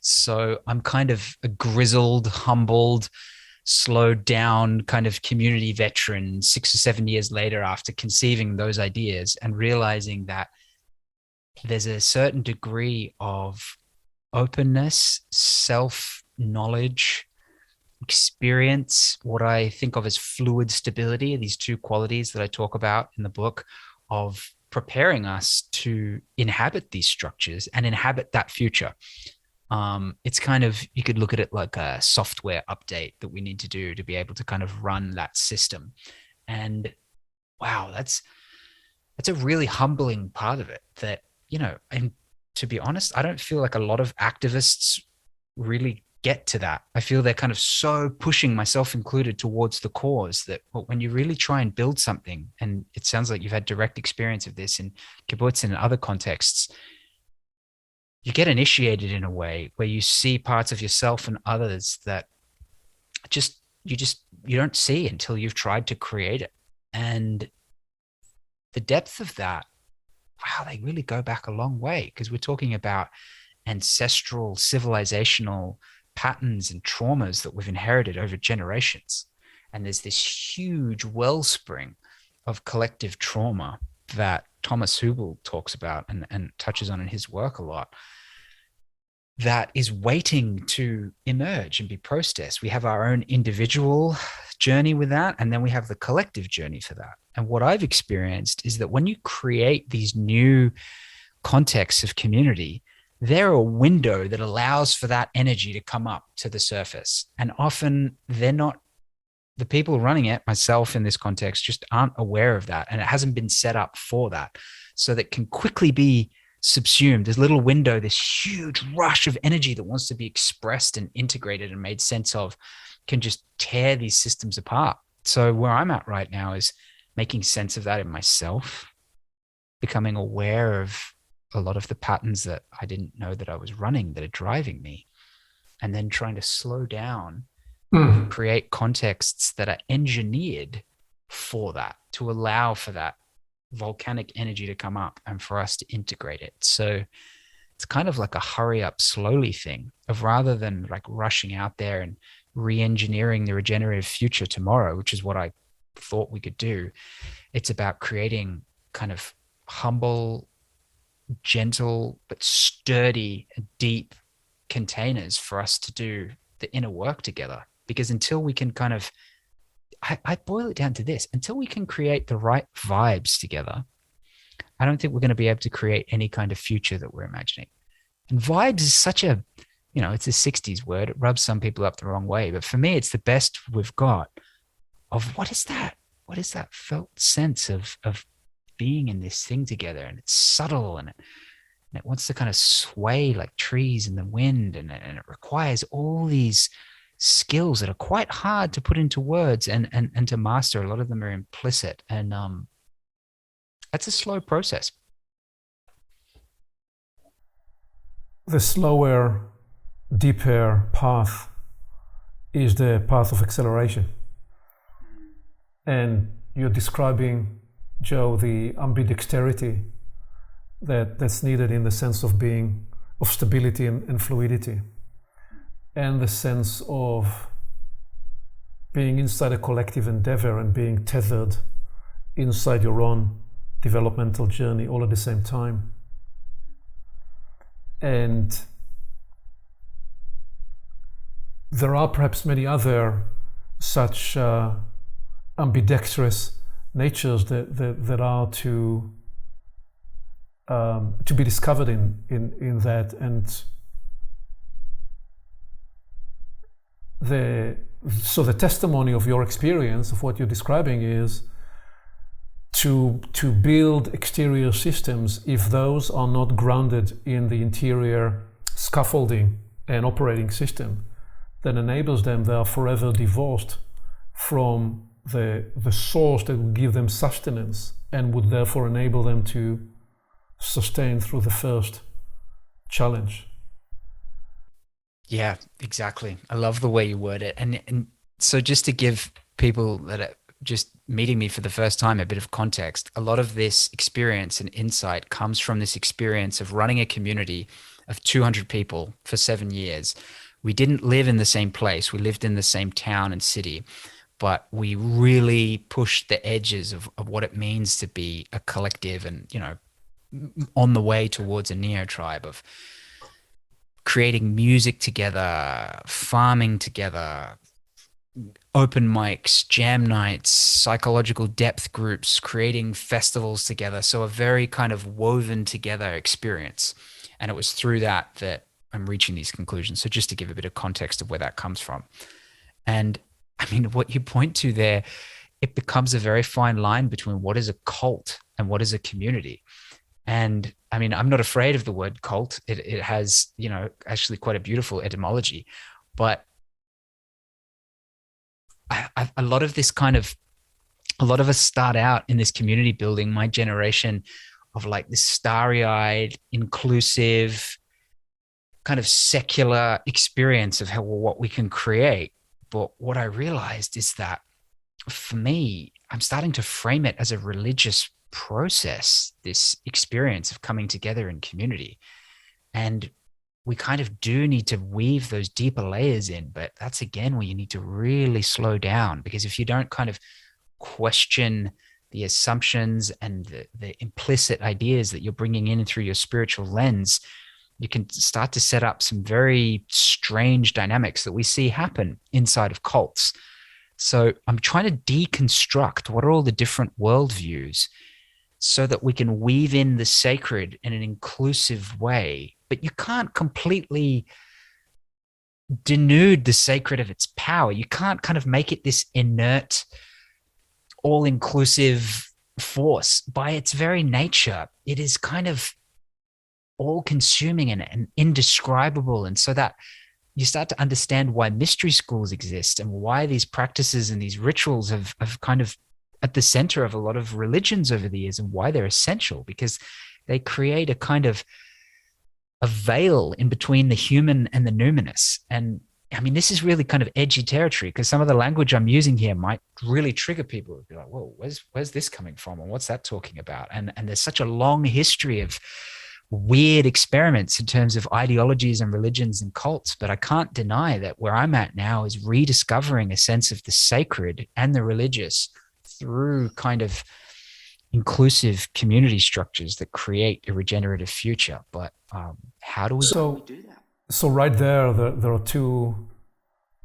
So I'm kind of a grizzled, humbled, slowed down kind of community veteran 6 or 7 years later after conceiving those ideas and realizing that there's a certain degree of openness, self-knowledge, experience, what I think of as fluid stability, these 2 qualities that I talk about in the book, of preparing us to inhabit these structures and inhabit that future. It's kind of, you could look at it like a software update that we need to do to be able to kind of run that system. And wow, that's a really humbling part of it that, and to be honest, I don't feel like a lot of activists really get to that. I feel they're kind of so pushing, myself included, towards the cause that when you really try and build something, and it sounds like you've had direct experience of this in kibbutz and in other contexts, you get initiated in a way where you see parts of yourself and others that you don't see until you've tried to create it. And the depth of that, wow, they really go back a long way, because we're talking about ancestral, civilizational patterns and traumas that we've inherited over generations. And there's this huge wellspring of collective trauma that Thomas Hübl talks about and touches on in his work a lot, that is waiting to emerge and be processed. We have our own individual journey with that, and then we have the collective journey for that. And what I've experienced is that when you create these new contexts of community, they're a window that allows for that energy to come up to the surface. And often they're not, the people running it, myself in this context, just aren't aware of that. And it hasn't been set up for that. So that can quickly be subsumed. This little window, this huge rush of energy that wants to be expressed and integrated and made sense of, can just tear these systems apart. So where I'm at right now is making sense of that in myself, becoming aware of a lot of the patterns that I didn't know that I was running that are driving me, and then trying to slow down and Mm. create contexts that are engineered for that, to allow for that volcanic energy to come up and for us to integrate it. So it's kind of like a hurry up slowly thing of, rather than like rushing out there and re-engineering the regenerative future tomorrow, which is what I thought we could do. It's about creating kind of humble, gentle, but sturdy, deep containers for us to do the inner work together. Because until we can kind of, I boil it down to this, until we can create the right vibes together, I don't think we're going to be able to create any kind of future that we're imagining. And vibes is such a, it's a 60s word. It rubs some people up the wrong way. But for me, it's the best we've got of what is that? What is that felt sense of being in this thing together? And it's subtle, and it wants to kind of sway like trees in the wind. And it requires all these skills that are quite hard to put into words and to master. A lot of them are implicit. And that's a slow process. The slower, deeper path is the path of acceleration. And you're describing, Joe, the ambidexterity that's needed in the sense of being, of stability and fluidity, and the sense of being inside a collective endeavor and being tethered inside your own developmental journey all at the same time. And there are perhaps many other such ambidextrous natures that are to be discovered in that. And so the testimony of your experience of what you're describing is to build exterior systems, if those are not grounded in the interior scaffolding and operating system that enables them, they are forever divorced from the source that would give them sustenance and would therefore enable them to sustain through the first challenge. Yeah, exactly. I love the way you word it. And so just to give people that are just meeting me for the first time a bit of context, a lot of this experience and insight comes from this experience of running a community of 200 people for 7 years. We didn't live in the same place. We lived in the same town and city, but we really pushed the edges of what it means to be a collective and, on the way towards a neo tribe of creating music together, farming together, open mics, jam nights, psychological depth groups, creating festivals together. So a very kind of woven together experience. And it was through that I'm reaching these conclusions. So just to give a bit of context of where that comes from. And I mean, what you point to there, it becomes a very fine line between what is a cult and what is a community. And I mean, I'm not afraid of the word cult. It has, actually quite a beautiful etymology. But a lot of us start out in this community building, my generation, of like this starry-eyed, inclusive, kind of secular experience of what we can create. But what I realized is that for me, I'm starting to frame it as a religious process, this experience of coming together in community. And we kind of do need to weave those deeper layers in, but that's again where you need to really slow down, because if you don't kind of question the assumptions and the implicit ideas that you're bringing in through your spiritual lens, you can start to set up some very strange dynamics that we see happen inside of cults. So I'm trying to deconstruct what are all the different worldviews so that we can weave in the sacred in an inclusive way. But you can't completely denude the sacred of its power. You can't kind of make it this inert, all-inclusive force. By its very nature, it is kind of all-consuming and indescribable. And so that you start to understand why mystery schools exist and why these practices and these rituals have kind of at the center of a lot of religions over the years, and why they're essential, because they create a kind of a veil in between the human and the numinous. And I mean, this is really kind of edgy territory, because some of the language I'm using here might really trigger people. Be like, whoa, where's this coming from? And what's that talking about? And there's such a long history of weird experiments in terms of ideologies and religions and cults. But I can't deny that where I'm at now is rediscovering a sense of the sacred and the religious through kind of inclusive community structures that create a regenerative future. But how do we do that? So right there are two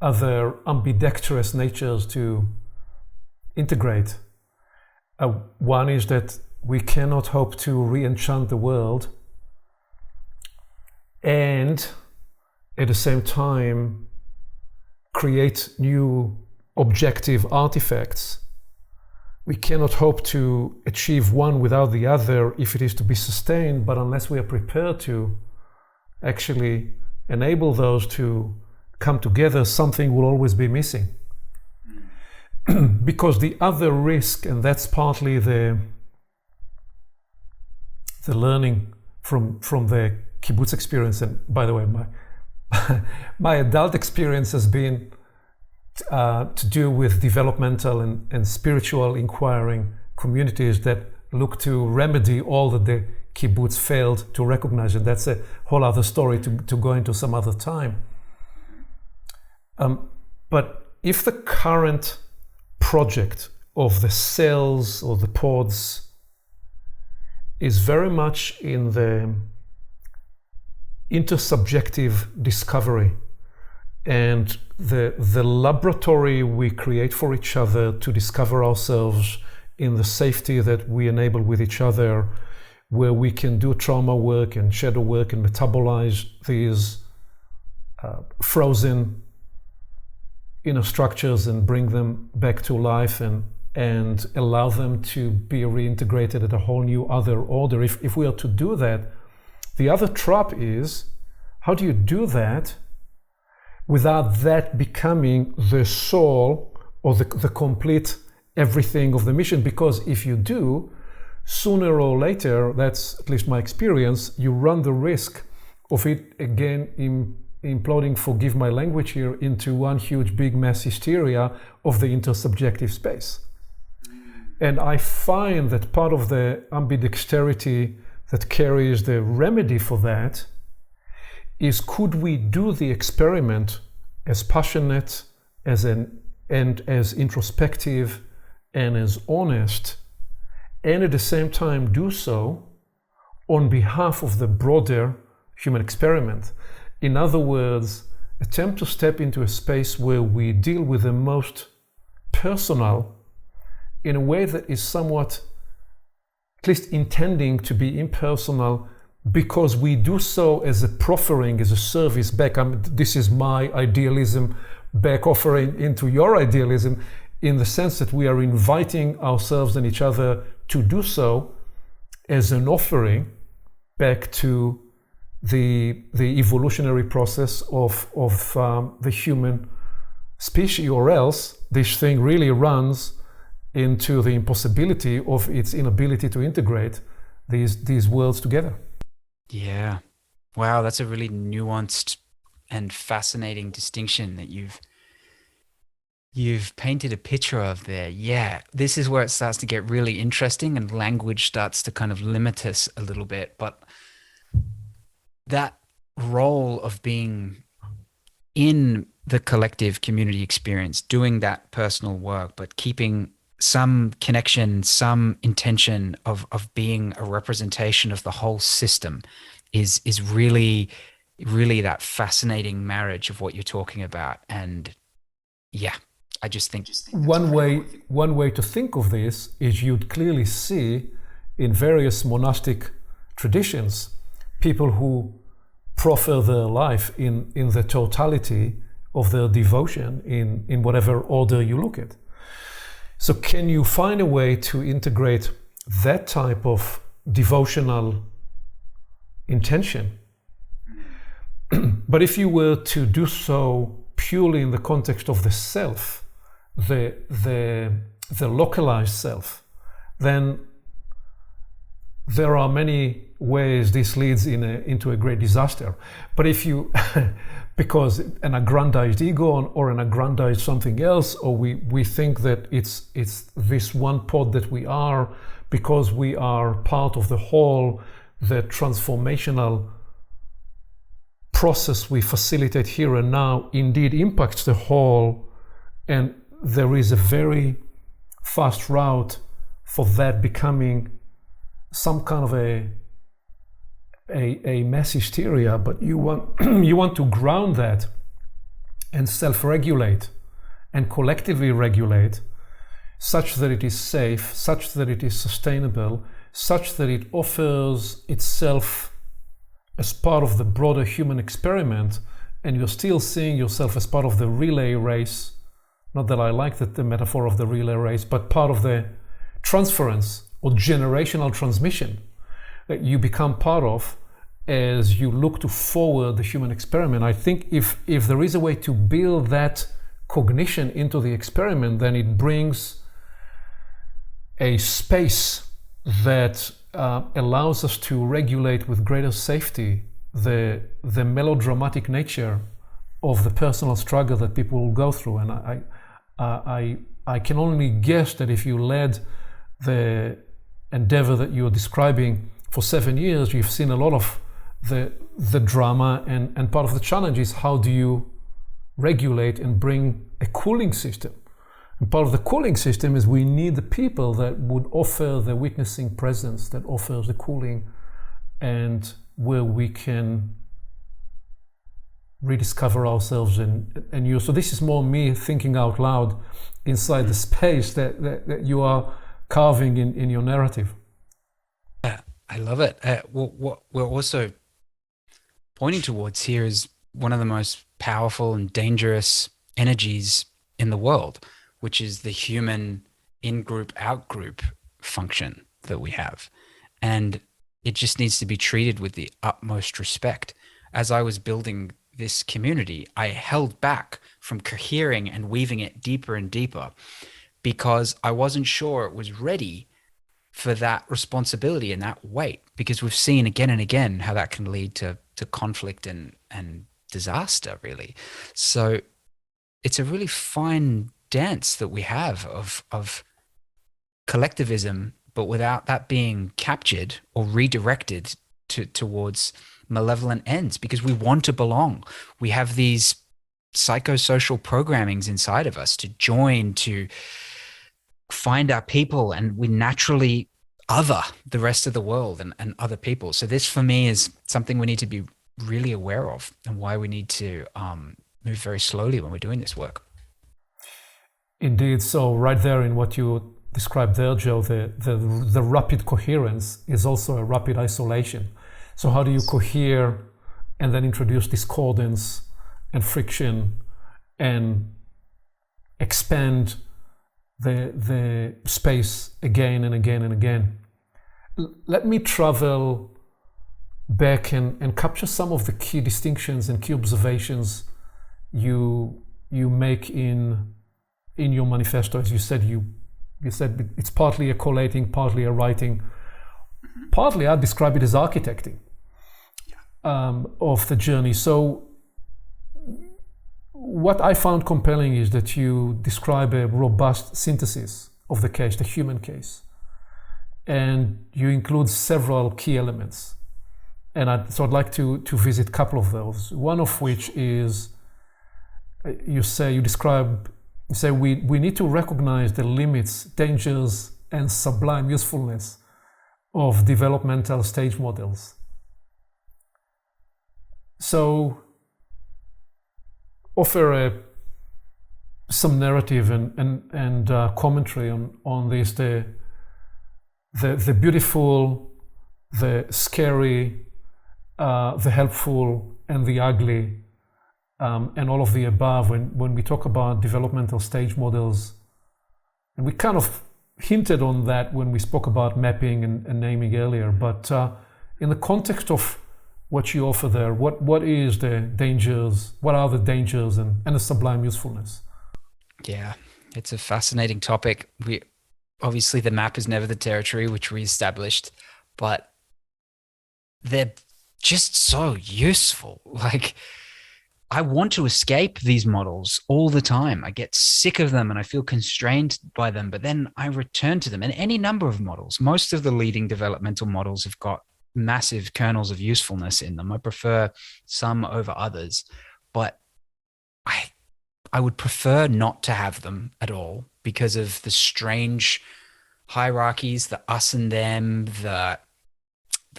other ambidextrous natures to integrate. One is that we cannot hope to re-enchant the world and at the same time create new objective artifacts. We cannot hope to achieve one without the other if it is to be sustained, but unless we are prepared to actually enable those to come together, something will always be missing. Because the other risk, and that's partly the learning from the kibbutz experience, and by the way, my adult experience has been to do with developmental and spiritual inquiring communities that look to remedy all that the kibbutz failed to recognize, and that's a whole other story to go into some other time. But if the current project of the cells or the pods is very much in the intersubjective discovery and the laboratory we create for each other to discover ourselves in the safety that we enable with each other, where we can do trauma work and shadow work and metabolize these frozen inner structures and bring them back to life and allow them to be reintegrated at a whole new other order. If we are to do that, the other trap is, how do you do that without that becoming the soul or the complete everything of the mission? Because if you do, sooner or later, that's at least my experience, you run the risk of it again imploding, forgive my language here, into one huge big mass hysteria of the intersubjective space. And I find that part of the ambidexterity that carries the remedy for that is, could we do the experiment as passionate and as introspective and as honest, and at the same time do so on behalf of the broader human experiment? In other words, attempt to step into a space where we deal with the most personal in a way that is somewhat, at least intending to be impersonal, because we do so as a proffering, as a service back. This is my idealism back offering into your idealism, in the sense that we are inviting ourselves and each other to do so as an offering back to the evolutionary process of the human species, or else this thing really runs into the impossibility of its inability to integrate these worlds together. Yeah. Wow, that's a really nuanced and fascinating distinction that you've painted a picture of there. Yeah, this is where it starts to get really interesting and language starts to kind of limit us a little bit. But that role of being in the collective community experience, doing that personal work, but keeping some connection, some intention of being a representation of the whole system is really, really that fascinating marriage of what you're talking about. And yeah, I just think one way to think of this is, you'd clearly see in various monastic traditions people who proffer their life in the totality of their devotion in whatever order you look at. So can you find a way to integrate that type of devotional intention but if you were to do so purely in the context of the self, the localized self, then there are many ways this leads into a great disaster. But if you, because an aggrandized ego or an aggrandized something else, or we think that it's this one pod that we are, because we are part of the whole, the transformational process we facilitate here and now indeed impacts the whole, and there is a very fast route for that becoming some kind of a mass hysteria. But you want to ground that and self-regulate and collectively regulate, such that it is safe, such that it is sustainable, such that it offers itself as part of the broader human experiment, and you're still seeing yourself as part of the relay race. Not that I like the metaphor of the relay race, but part of the transference or generational transmission that you become part of as you look to forward the human experiment. I think if there is a way to build that cognition into the experiment, then it brings a space that allows us to regulate with greater safety the melodramatic nature of the personal struggle that people will go through. And I can only guess that if you led the endeavor that you're describing for 7 years, you've seen a lot of the drama, and part of the challenge is how do you regulate and bring a cooling system. And part of the cooling system is we need the people that would offer the witnessing presence, that offers the cooling, and where we can rediscover ourselves and you. So this is more me thinking out loud inside the space that you are carving in your narrative. Yeah, I love it. What we're also pointing towards here is one of the most powerful and dangerous energies in the world, which is the human in-group, out-group function that we have. And it just needs to be treated with the utmost respect. As I was building this community, I held back from cohering and weaving it deeper and deeper because I wasn't sure it was ready for that responsibility and that weight, because we've seen again and again how that can lead to conflict and disaster, really. So it's a really fine dance that we have of collectivism, but without that being captured or redirected towards malevolent ends, because we want to belong. We have these psychosocial programmings inside of us to join, to find our people, and we naturally other the rest of the world and other people. So this for me is something we need to be really aware of, and why we need to move very slowly when we're doing this work. Indeed. So right there in what you described there, Joe, the rapid coherence is also a rapid isolation. So how do you cohere and then introduce discordance and friction and expand the space again and again and again? Let me travel back and capture some of the key distinctions and key observations you make in your manifesto. As you said, you said it's partly a collating, partly a writing, partly I'd describe it as architecting of the journey. So what I found compelling is that you describe a robust synthesis of the case, the human case, and you include several key elements. And so I'd like to visit a couple of those. One of which is, you say we need to recognize the limits, dangers, and sublime usefulness of developmental stage models. So offer some narrative and commentary on this, the beautiful, the scary, the helpful, and the ugly, and all of the above when we talk about developmental stage models. And we kind of hinted on that when we spoke about mapping and naming earlier, but in the context of what you offer there. What is the dangers? What are the dangers and the sublime usefulness? Yeah, it's a fascinating topic. We obviously the map is never the territory, which we established, but they're just so useful. Like, I want to escape these models all the time. I get sick of them and I feel constrained by them, but then I return to them. And any number of models, most of the leading developmental models have got massive kernels of usefulness in them. I prefer some over others, but I I would prefer not to have them at all because of the strange hierarchies, the us and them, the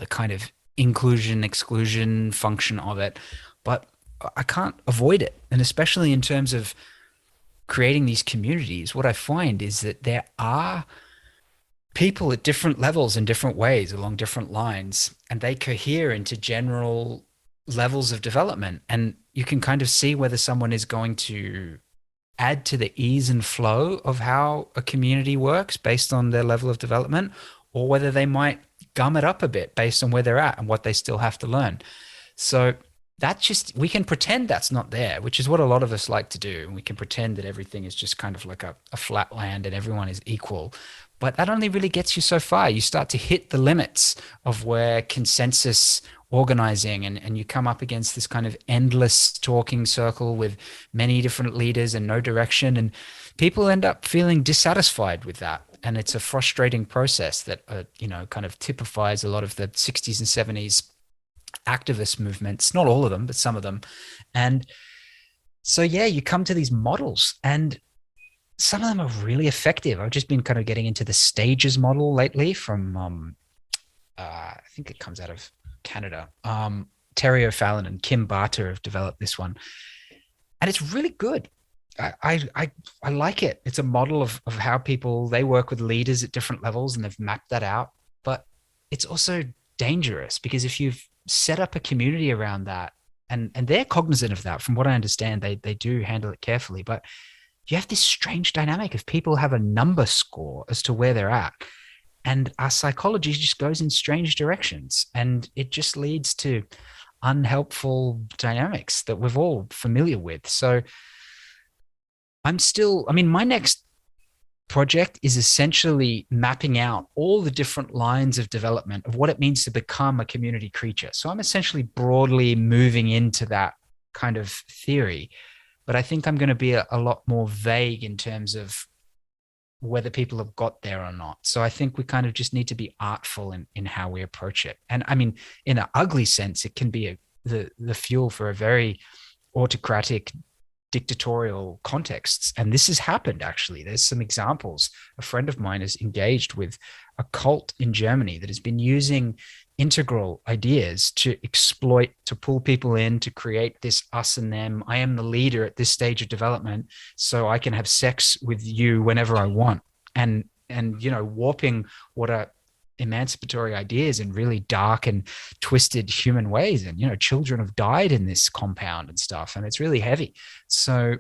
kind of inclusion exclusion function of it. But I can't avoid it. And especially in terms of creating these communities, what I find is that there are people at different levels in different ways along different lines, and they cohere into general levels of development. And you can kind of see whether someone is going to add to the ease and flow of how a community works based on their level of development, or whether they might gum it up a bit based on where they're at and what they still have to learn. So that's just, we can pretend that's not there, which is what a lot of us like to do. And we can pretend that everything is just kind of like a flat land and everyone is equal. But that only really gets you so far. You start to hit the limits of where consensus organizing, and you come up against this kind of endless talking circle with many different leaders and no direction. And people end up feeling dissatisfied with that. And it's a frustrating process that, kind of typifies a lot of the 60s and 70s activist movements, not all of them, but some of them. And so, yeah, you come to these models and some of them are really effective. I've just been kind of getting into the stages model lately from, I think it comes out of Canada. Terry O'Fallon and Kim Barter have developed this one, and it's really good. I like it. It's a model of how people, they work with leaders at different levels and they've mapped that out. But it's also dangerous because if you've set up a community around that, and they're cognizant of that, from what I understand, they do handle it carefully, but you have this strange dynamic of people have a number score as to where they're at. And our psychology just goes in strange directions. And it just leads to unhelpful dynamics that we're all familiar with. So my next project is essentially mapping out all the different lines of development of what it means to become a community creature. So I'm essentially broadly moving into that kind of theory. But I think I'm going to be a lot more vague in terms of whether people have got there or not. So I think we kind of just need to be artful in how we approach it. And I mean, in an ugly sense, it can be the fuel for a very autocratic, dictatorial contexts. And this has happened, actually. There's some examples. A friend of mine is engaged with a cult in Germany that has been using integral ideas to exploit, to pull people in, to create this us and them. I am the leader at this stage of development, so I can have sex with you whenever I want. And warping what are emancipatory ideas in really dark and twisted human ways. And, children have died in this compound and stuff, and it's really heavy. So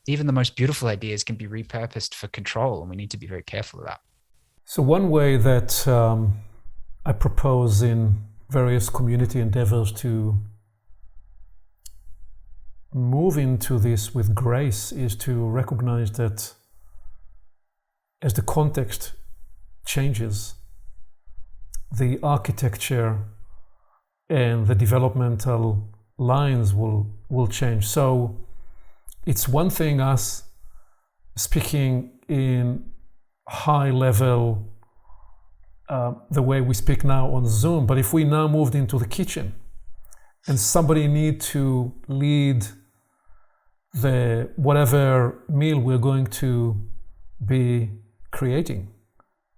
even the most beautiful ideas can be repurposed for control, and we need to be very careful of that. So one way that I propose in various community endeavors to move into this with grace is to recognize that as the context changes, the architecture and the developmental lines will change. So it's one thing us speaking in high level the way we speak now on Zoom, but if we now moved into the kitchen and somebody need to lead the whatever meal we're going to be creating,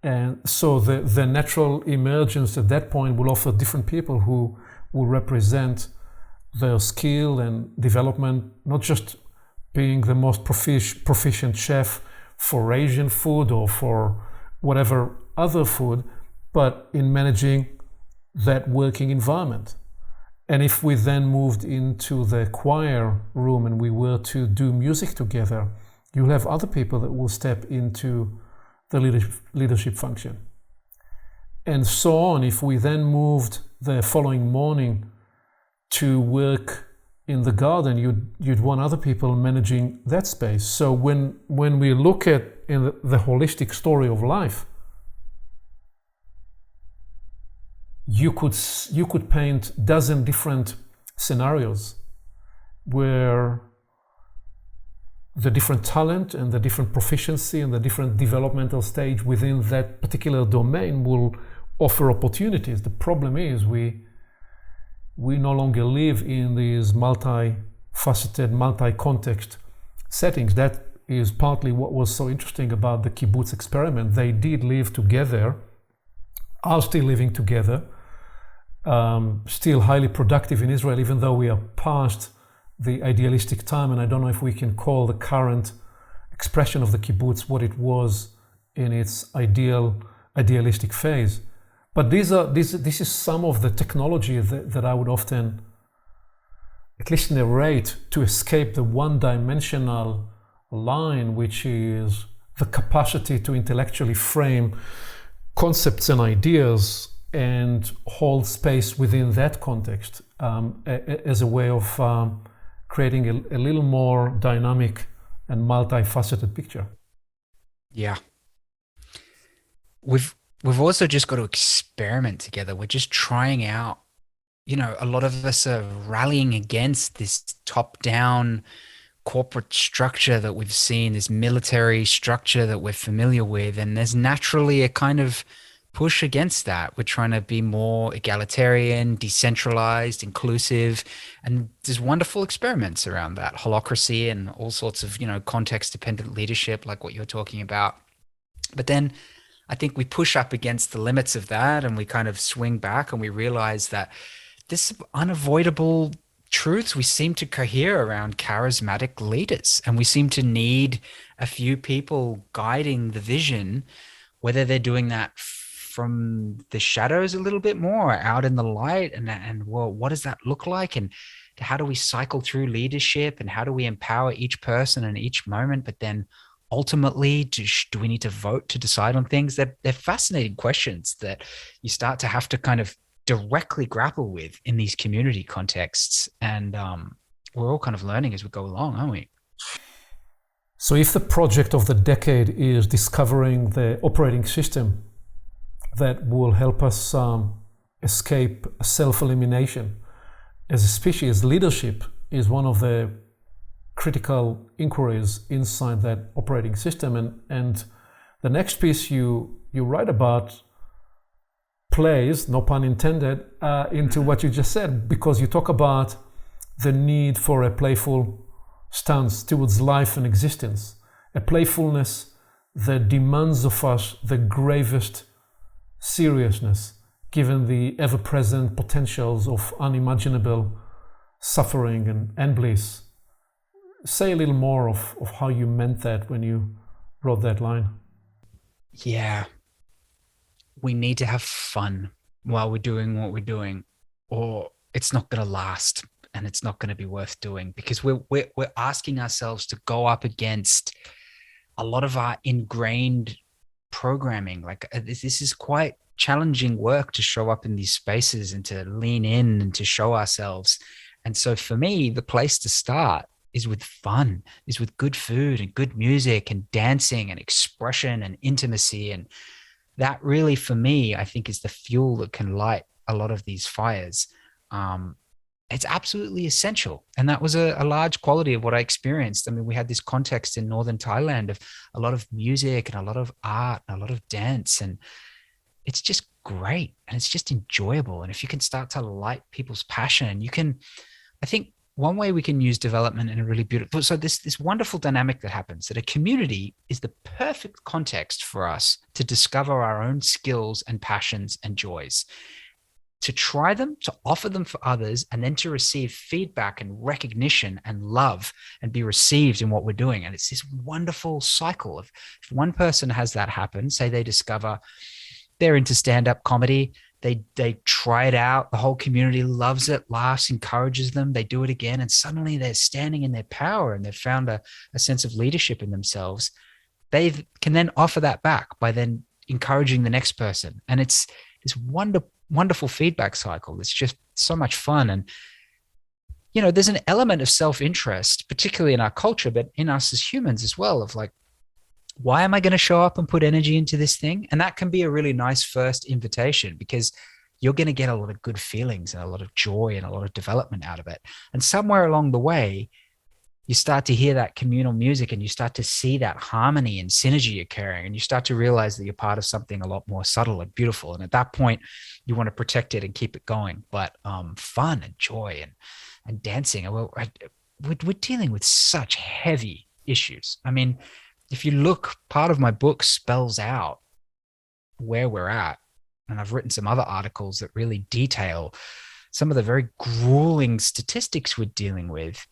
and so the natural emergence at that point will offer different people who will represent their skill and development, not just being the most proficient chef for Asian food or for whatever other food, but in managing that working environment. And if we then moved into the choir room and we were to do music together, you'll have other people that will step into the leadership function. And so on. If we then moved the following morning to work in the garden, you'd want other people managing that space. So when we look at in the holistic story of life, you could paint a dozen different scenarios where the different talent and the different proficiency and the different developmental stage within that particular domain will offer opportunities. The problem is we no longer live in these multi-faceted, multi-context settings. That is partly what was so interesting about the kibbutz experiment. They did live together, are still living together, still highly productive in Israel, even though we are past the idealistic time. And I don't know if we can call the current expression of the kibbutz what it was in its idealistic phase. But this is some of the technology that I would often at least narrate to escape the one-dimensional line, which is the capacity to intellectually frame concepts and ideas and hold space within that context as a way of creating a little more dynamic and multifaceted picture. Yeah. We've also just got to experiment together. We're just trying out, a lot of us are rallying against this top-down corporate structure that we've seen, this military structure that we're familiar with. And there's naturally a kind of push against that. We're trying to be more egalitarian, decentralized, inclusive, and there's wonderful experiments around that, holacracy and all sorts of, context-dependent leadership, like what you're talking about. But then I think we push up against the limits of that and we kind of swing back and we realize that this unavoidable truths, we seem to cohere around charismatic leaders, and we seem to need a few people guiding the vision, whether they're doing that from the shadows a little bit more, out in the light, and well, what does that look like, and how do we cycle through leadership, and how do we empower each person in each moment? But then ultimately, do we need to vote to decide on things? They're fascinating questions that you start to have to kind of directly grapple with in these community contexts. And we're all kind of learning as we go along, aren't we? So if the project of the decade is discovering the operating system that will help us escape self-elimination as a species, leadership is one of the critical inquiries inside that operating system. And the next piece you write about plays, no pun intended, into what you just said, because you talk about the need for a playful stance towards life and existence, a playfulness that demands of us the gravest seriousness, given the ever-present potentials of unimaginable suffering and bliss. Say a little more of how you meant that when you wrote that line. Yeah. We need to have fun while we're doing what we're doing, or it's not going to last and it's not going to be worth doing, because we're asking ourselves to go up against a lot of our ingrained programming. Like this is quite challenging work to show up in these spaces and to lean in and to show ourselves. And so for me, the place to start is with fun, is with good food and good music and dancing and expression and intimacy. And that really, for me, I think is the fuel that can light a lot of these fires. It's absolutely essential. And that was a large quality of what I experienced. I mean, we had this context in northern Thailand of a lot of music and a lot of art and a lot of dance. And it's just great. And it's just enjoyable. And if you can start to light people's passion, I think one way we can use development in a really beautiful, so this wonderful dynamic that happens, that a community is the perfect context for us to discover our own skills and passions and joys, to try them, to offer them for others, and then to receive feedback and recognition and love and be received in what we're doing. And it's this wonderful cycle of, if one person has that happen, say they discover they're into stand-up comedy, they try it out, the whole community loves it, laughs, encourages them, they do it again, and suddenly they're standing in their power and they've found a sense of leadership in themselves. They can then offer that back by then encouraging the next person. And it's this wonderful feedback cycle. It's just so much fun. And, there's an element of self-interest, particularly in our culture, but in us as humans as well, of like, why am I going to show up and put energy into this thing? And that can be a really nice first invitation, because you're going to get a lot of good feelings and a lot of joy and a lot of development out of it. And somewhere along the way, you start to hear that communal music and you start to see that harmony and synergy occurring, and you start to realize that you're part of something a lot more subtle and beautiful. And at that point, you want to protect it and keep it going. But fun and joy and dancing, we're dealing with such heavy issues. I mean, if you look, part of my book spells out where we're at. And I've written some other articles that really detail some of the very grueling statistics we're dealing with.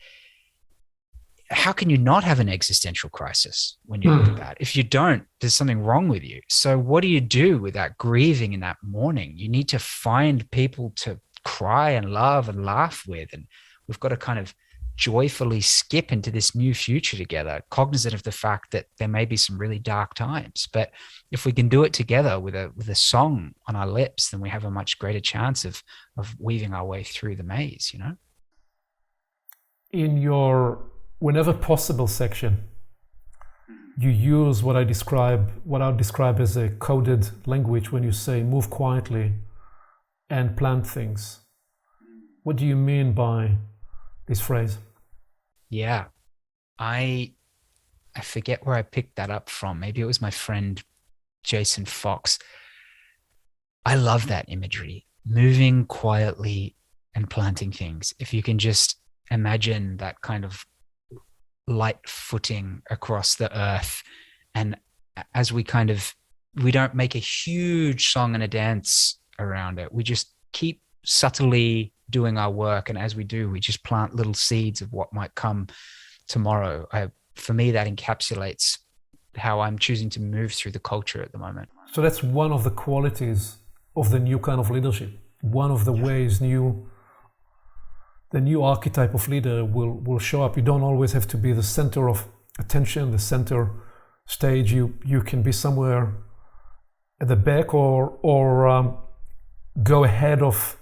How can you not have an existential crisis when you look at that? If you don't, there's something wrong with you. So what do you do with that grieving in that mourning? You need to find people to cry and love and laugh with. And we've got to kind of joyfully skip into this new future together, cognizant of the fact that there may be some really dark times. But if we can do it together with a song on our lips, then we have a much greater chance of weaving our way through the maze, In your whenever possible section, you use what I would describe as a coded language when you say move quietly and plant things. What do you mean by this phrase? Yeah, I forget where I picked that up from. Maybe it was my friend Jason Fox. I love that imagery, moving quietly and planting things. If you can just imagine that kind of light footing across the earth, and as we don't make a huge song and a dance around it, we just keep subtly doing our work, and as we do, we just plant little seeds of what might come tomorrow. For me, that encapsulates how I'm choosing to move through the culture at the moment. So that's one of the qualities of the new kind of leadership. One of the ways the new archetype of leader will show up. You don't always have to be the center of attention, the center stage. You can be somewhere at the back or go ahead of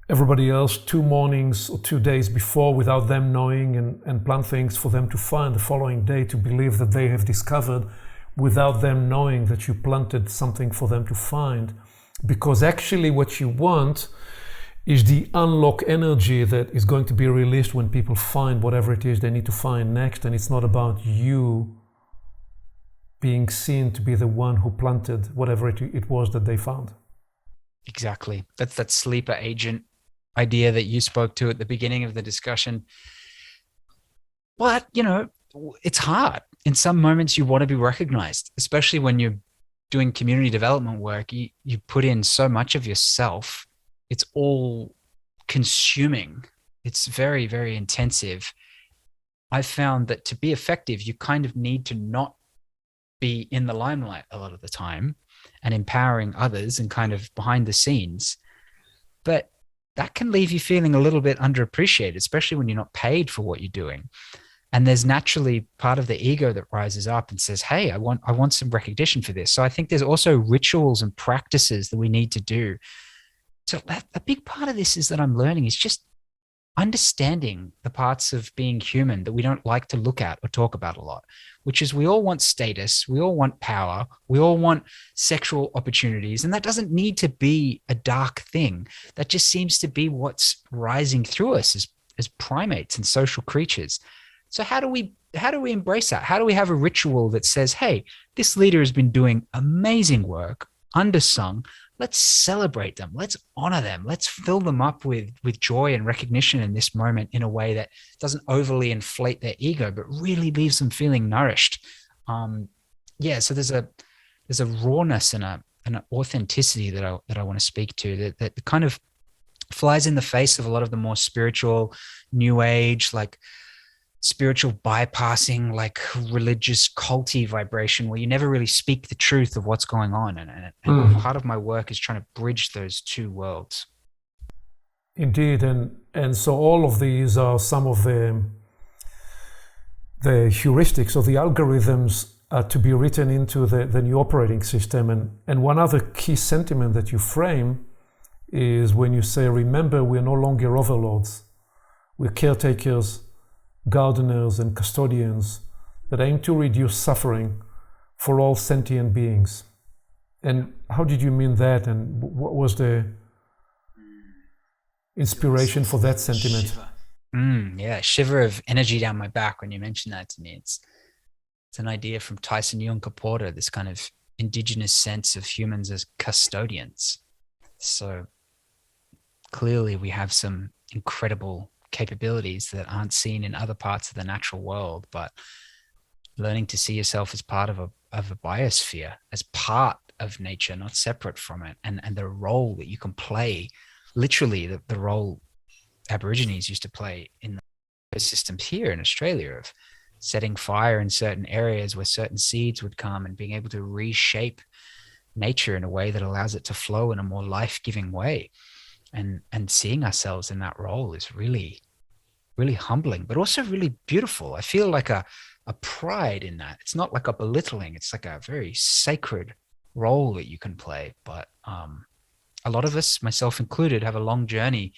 everybody else 2 mornings or 2 days before without them knowing, and plant things for them to find the following day, to believe that they have discovered without them knowing that you planted something for them to find. Because actually what you want is the unlock energy that is going to be released when people find whatever it is they need to find next. And it's not about you being seen to be the one who planted whatever it was that they found. Exactly. That's that sleeper agent idea that you spoke to at the beginning of the discussion. But, it's hard. In some moments, you want to be recognized, especially when you're doing community development work. You put in so much of yourself. It's all consuming. It's very, very intensive. I've found that to be effective, you kind of need to not be in the limelight a lot of the time and empowering others and kind of behind the scenes. But that can leave you feeling a little bit underappreciated, especially when you're not paid for what you're doing. And there's naturally part of the ego that rises up and says, hey, I want some recognition for this. So I think there's also rituals and practices that we need to do. So a big part of this is that I'm learning is just understanding the parts of being human that we don't like to look at or talk about a lot, which is we all want status, we all want power, we all want sexual opportunities. And that doesn't need to be a dark thing. That just seems to be what's rising through us as primates and social creatures. So how do we embrace that? How do we have a ritual that says, hey, this leader has been doing amazing work, undersung. Let's celebrate them. Let's honor them. Let's fill them up with joy and recognition in this moment in a way that doesn't overly inflate their ego, but really leaves them feeling nourished. So there's a rawness and an authenticity that I want to speak to that kind of flies in the face of a lot of the more spiritual, new age, like spiritual bypassing, like religious culty vibration, where you never really speak the truth of what's going on. And part of my work is trying to bridge those two worlds. Indeed. And so all of these are some of the heuristics or the algorithms to be written into the new operating system. And one other key sentiment that you frame is when you say, remember, we're no longer overlords. We're caretakers, gardeners, and custodians that aim to reduce suffering for all sentient beings. And how did you mean that? And what was the inspiration for that sentiment? Yeah, shiver of energy down my back when you mentioned that to me. It's an idea from Tyson Yuncker Porter, this kind of indigenous sense of humans as custodians. So clearly we have some incredible capabilities that aren't seen in other parts of the natural world, but learning to see yourself as part of a biosphere, as part of nature, not separate from it, and the role that you can play, literally the role Aborigines used to play in the systems here in Australia of setting fire in certain areas where certain seeds would come and being able to reshape nature in a way that allows it to flow in a more life-giving way. And seeing ourselves in that role is really, really humbling, but also really beautiful. I feel like a pride in that. It's not like a belittling. It's like a very sacred role that you can play. But a lot of us, myself included, have a long journey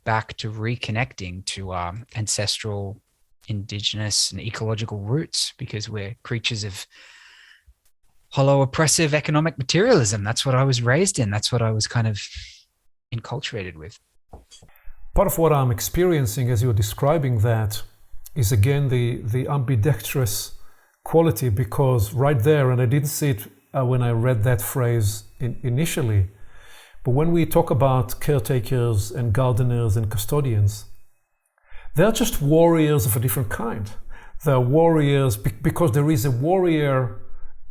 back to reconnecting to our ancestral, indigenous, and ecological roots, because we're creatures of hollow, oppressive economic materialism. That's what I was raised in. That's what I was kind of enculturated with. Part of what I'm experiencing as you're describing that is again the ambidextrous quality, because right there, and I didn't see it when I read that phrase initially, but when we talk about caretakers and gardeners and custodians, they're just warriors of a different kind. They're warriors because there is a warrior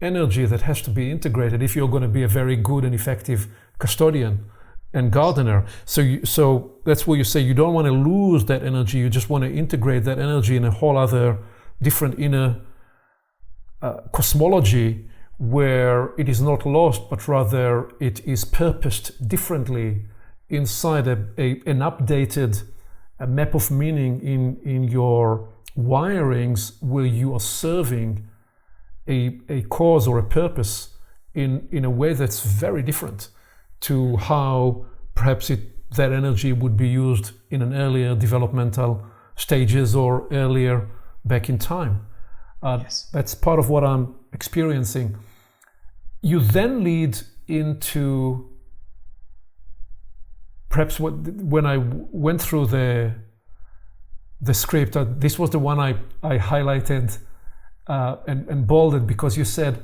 energy that has to be integrated if you're going to be a very good and effective custodian and gardener. So that's where you say you don't want to lose that energy. You just want to integrate that energy in a whole other different inner cosmology, where it is not lost, but rather it is purposed differently inside an updated map of meaning in your wirings, where you are serving a cause or a purpose in a way that's very different to how perhaps that energy would be used in an earlier developmental stages or earlier back in time. Yes. That's part of what I'm experiencing. You then lead into perhaps when I went through the script, this was the one I highlighted and bolded, because you said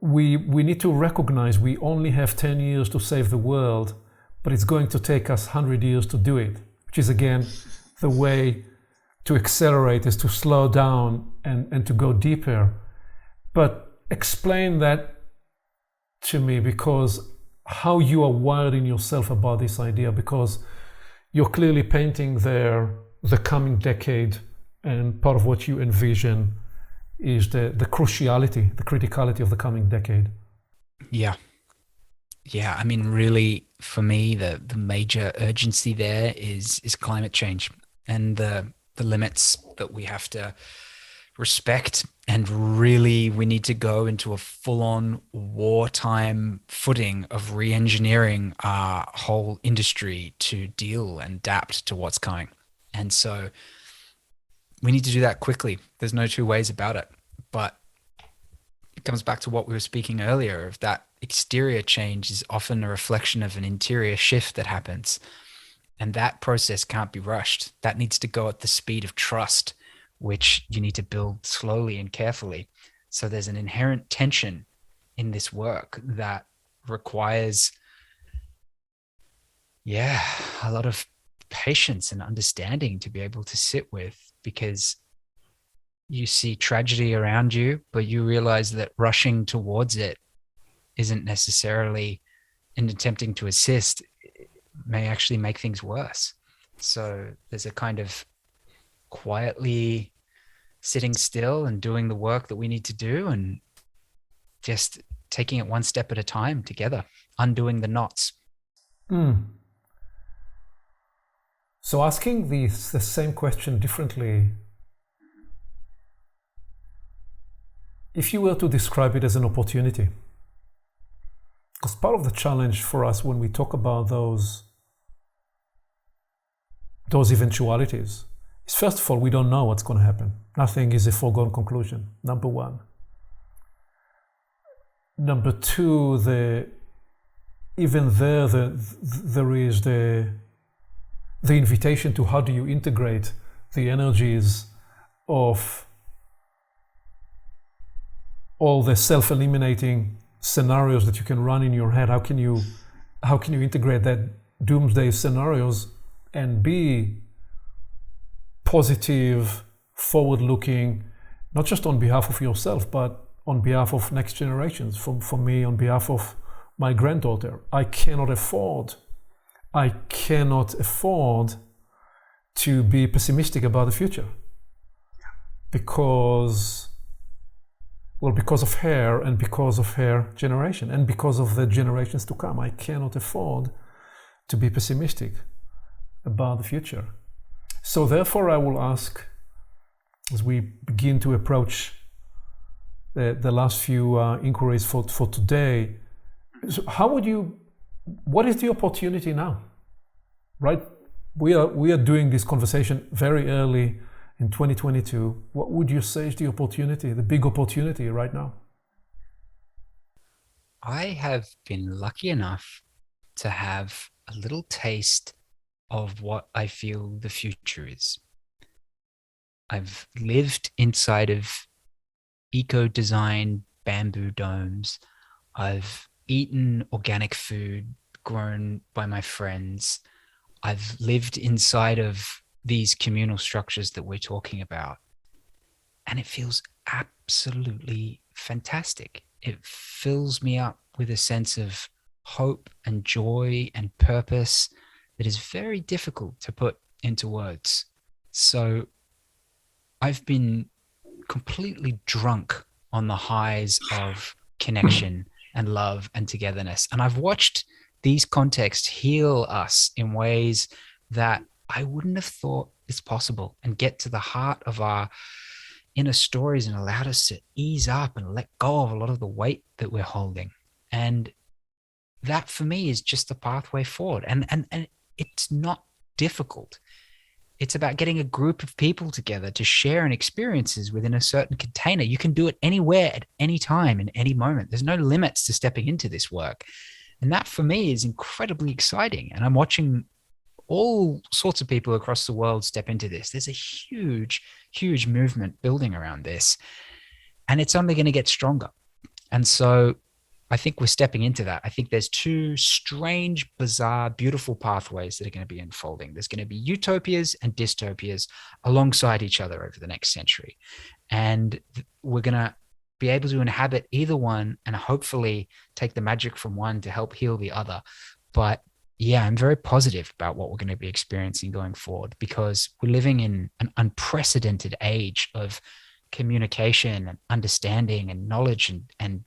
we need to recognize we only have 10 years to save the world, but it's going to take us 100 years to do it, which is again the way to accelerate, is to slow down and to go deeper. But explain that to me, because how you are wired in yourself about this idea, because you're clearly painting there the coming decade, and part of what you envision is the cruciality, the criticality of the coming decade. Yeah. I mean, really, for me, the major urgency there is climate change and the limits that we have to respect. And really, we need to go into a full-on wartime footing of re-engineering our whole industry to deal and adapt to what's coming. And so we need to do that quickly. There's no two ways about it. But it comes back to what we were speaking earlier, of that exterior change is often a reflection of an interior shift that happens. And that process can't be rushed. That needs to go at the speed of trust, which you need to build slowly and carefully. So there's an inherent tension in this work that requires, a lot of patience and understanding to be able to sit with, because you see tragedy around you, but you realize that rushing towards it isn't necessarily, in attempting to assist, it may actually make things worse. So there's a kind of quietly sitting still and doing the work that we need to do, and just taking it one step at a time together, undoing the knots. So asking the same question differently, if you were to describe it as an opportunity, Because part of the challenge for us when we talk about those eventualities is, first of all, we don't know what's going to happen. Nothing is a foregone conclusion, number one. Number two, there is the invitation to how do you integrate the energies of all the self-eliminating scenarios that you can run in your head. How can you integrate that doomsday scenarios and be positive, forward-looking, not just on behalf of yourself, but on behalf of next generations. For me, on behalf of my granddaughter, I cannot afford to be pessimistic about the future, because of her and because of her generation and because of the generations to come. I cannot afford to be pessimistic about the future. So therefore, I will ask, as we begin to approach the last few inquiries for today, so what is the opportunity now? Right? We are doing this conversation very early in 2022. What would you say is the opportunity, the big opportunity right now? I have been lucky enough to have a little taste of what I feel the future is. I've lived inside of eco-designed bamboo domes. I've eaten organic food grown by my friends. I've lived inside of these communal structures that we're talking about. And it feels absolutely fantastic. It fills me up with a sense of hope and joy and purpose that is very difficult to put into words. So I've been completely drunk on the highs of connection and love and togetherness. And I've watched these contexts heal us in ways that I wouldn't have thought is possible, and get to the heart of our inner stories and allowed us to ease up and let go of a lot of the weight that we're holding. And that for me is just the pathway forward. And it's not difficult. It's about getting a group of people together to share experiences within a certain container. You can do it anywhere at any time in any moment. There's no limits to stepping into this work. And that for me is incredibly exciting. And I'm watching all sorts of people across the world step into this. There's a huge, huge movement building around this. And it's only going to get stronger. And so I think we're stepping into that. I think there's two strange, bizarre, beautiful pathways that are going to be unfolding. There's going to be utopias and dystopias alongside each other over the next century. And we're going to be able to inhabit either one and hopefully take the magic from one to help heal the other. But yeah, I'm very positive about what we're going to be experiencing going forward, because we're living in an unprecedented age of communication and understanding and knowledge and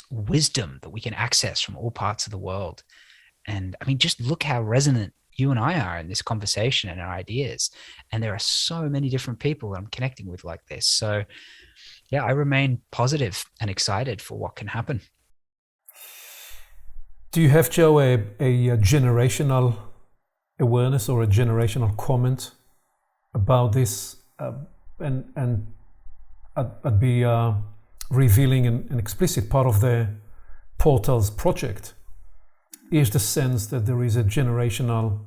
wisdom that we can access from all parts of the world. And I mean, just look how resonant you and I are in this conversation and our ideas. And there are so many different people that I'm connecting with like this. So yeah, I remain positive and excited for what can happen. Do you have, Joe, a generational awareness or a generational comment about this? And I'd be revealing an explicit part of the Portals project is the sense that there is a generational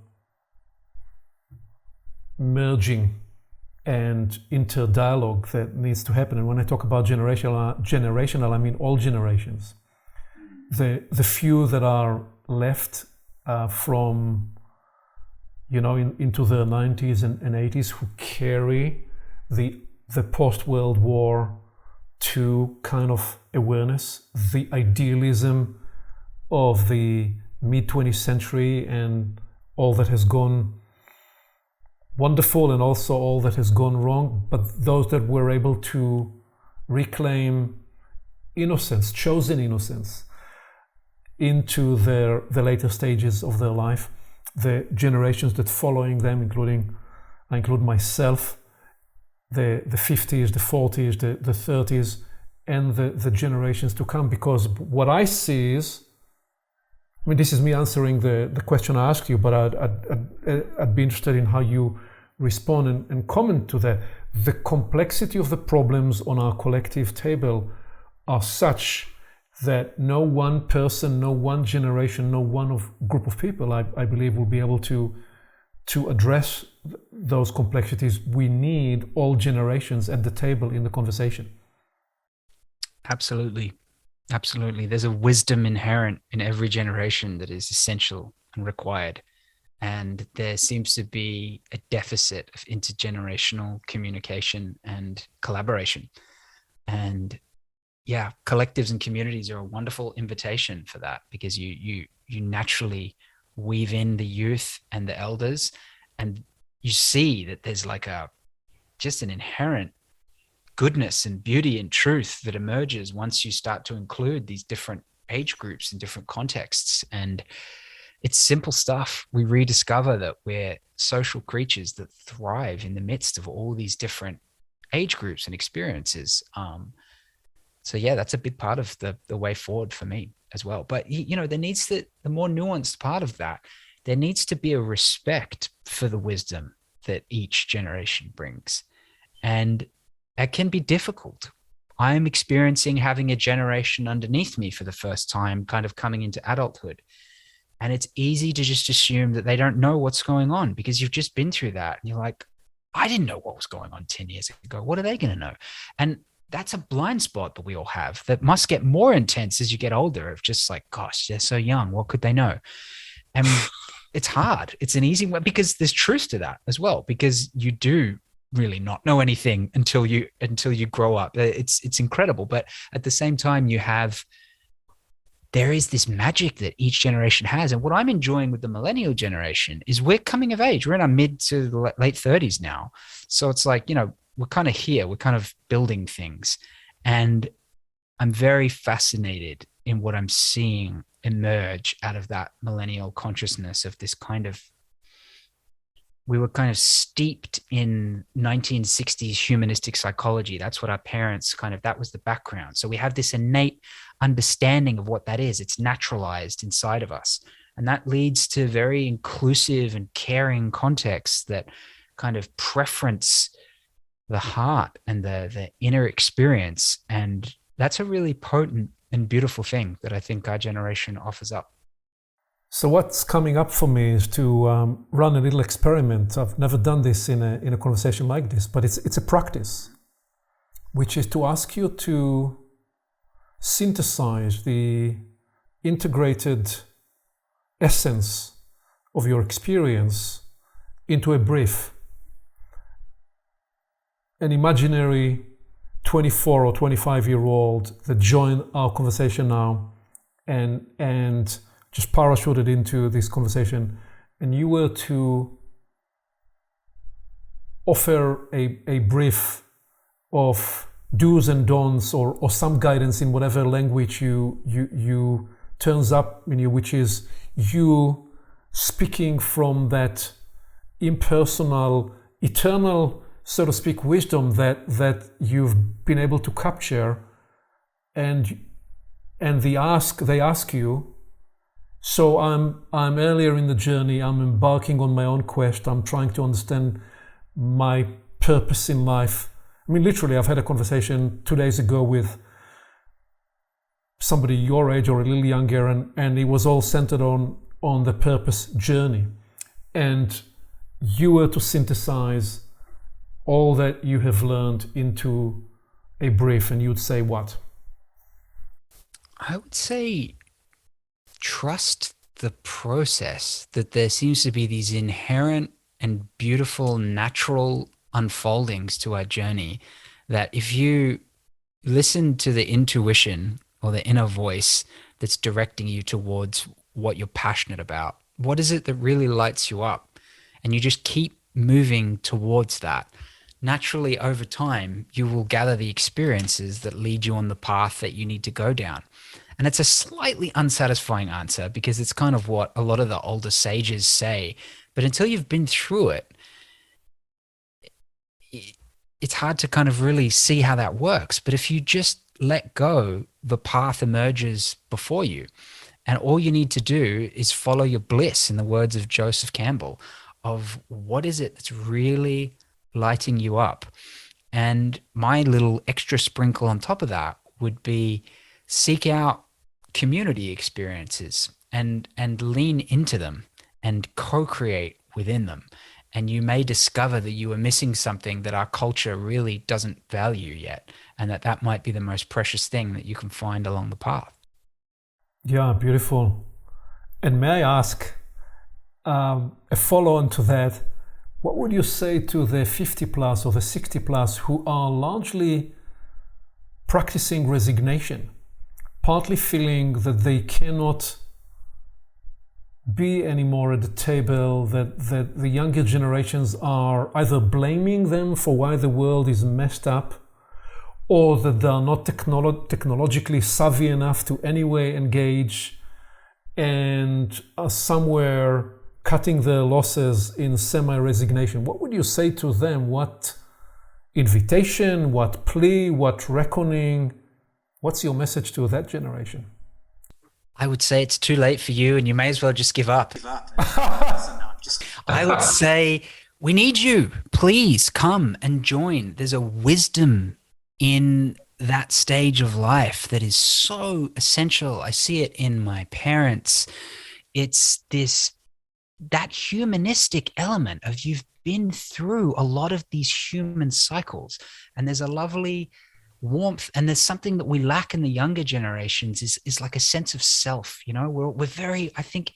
merging and interdialogue that needs to happen. And when I talk about generational, I mean all generations. The few that are left from, into the 90s and 80s who carry the post-World War II kind of awareness, the idealism of the mid-20th century and all that has gone wonderful and also all that has gone wrong, but those that were able to reclaim innocence, chosen innocence, into the later stages of their life. The generations that following them, I include myself, the 50s, the 40s, the 30s, and the generations to come. Because what I see is I mean, this is me answering the question I asked you, but I'd be interested in how you respond and comment to that. The complexity of the problems on our collective table are such that no one person, no one generation, no one group of people, I believe, will be able to address those complexities. We need all generations at the table in the conversation. Absolutely. Absolutely. There's a wisdom inherent in every generation that is essential and required. And there seems to be a deficit of intergenerational communication and collaboration. And yeah, collectives and communities are a wonderful invitation for that, because you naturally weave in the youth and the elders, and you see that there's like a just an inherent goodness and beauty and truth that emerges once you start to include these different age groups and different contexts. And it's simple stuff. We rediscover that we're social creatures that thrive in the midst of all these different age groups and experiences. So yeah, that's a big part of the way forward for me as well. But there needs the more nuanced part of that. There needs to be a respect for the wisdom that each generation brings, and it can be difficult. I'm experiencing having a generation underneath me for the first time, kind of coming into adulthood. And it's easy to just assume that they don't know what's going on because you've just been through that. And you're like, I didn't know what was going on 10 years ago. What are they going to know? And that's a blind spot that we all have that must get more intense as you get older, of just like, gosh, they're so young. What could they know? And it's hard. It's an easy way, because there's truth to that as well, because you do really not know anything until you grow up. It's incredible. But at the same time, there is this magic that each generation has. And what I'm enjoying with the millennial generation is we're coming of age. We're in our mid to the late 30s now. So it's like, we're kind of here. We're kind of building things. And I'm very fascinated in what I'm seeing emerge out of that millennial consciousness of this kind of, we were kind of steeped in 1960s humanistic psychology. That's what our parents that was the background. So we have this innate understanding of what that is. It's naturalized inside of us. And that leads to very inclusive and caring contexts that kind of preference the heart and the inner experience. And that's a really potent and beautiful thing that I think our generation offers up. So what's coming up for me is to run a little experiment. I've never done this in a conversation like this, but it's a practice, which is to ask you to synthesize the integrated essence of your experience into a brief. An imaginary 24 or 25-year-old that joined our conversation now and just parachuted into this conversation, and you were to offer a brief of do's and don'ts or some guidance in whatever language you turns up in you, which is you speaking from that impersonal, eternal, so to speak, wisdom that you've been able to capture, and they ask you, so I'm earlier in the journey, I'm embarking on my own quest, I'm trying to understand my purpose in life. I mean, literally, I've had a conversation 2 days ago with somebody your age or a little younger, and it was all centered on the purpose journey. And you were to synthesize all that you have learned into a brief, and you'd say what? I would say trust the process, that there seems to be these inherent and beautiful natural unfoldings to our journey, that if you listen to the intuition or the inner voice that's directing you towards what you're passionate about, what is it that really lights you up, and you just keep moving towards that, naturally over time you will gather the experiences that lead you on the path that you need to go down. And it's a slightly unsatisfying answer, because it's kind of what a lot of the older sages say. But until you've been through it, it's hard to kind of really see how that works. But if you just let go, the path emerges before you. And all you need to do is follow your bliss, in the words of Joseph Campbell, of what is it that's really lighting you up. And my little extra sprinkle on top of that would be seek out community experiences and lean into them and co-create within them. And you may discover that you are missing something that our culture really doesn't value yet, and that might be the most precious thing that you can find along the path. Yeah, beautiful. And may I ask a follow-on to that? What would you say to the 50 plus or the 60 plus who are largely practicing resignation, partly feeling that they cannot be anymore at the table, that the younger generations are either blaming them for why the world is messed up, or that they are not technologically savvy enough to anyway engage, and are somewhere cutting their losses in semi-resignation? What would you say to them? What invitation, what plea, what reckoning? What's your message to that generation? I would say it's too late for you and you may as well just give up. I would say we need you. Please come and join. There's a wisdom in that stage of life that is so essential. I see it in my parents. It's that humanistic element of you've been through a lot of these human cycles, and there's a lovely warmth, and there's something that we lack in the younger generations is like a sense of self. We're very, I think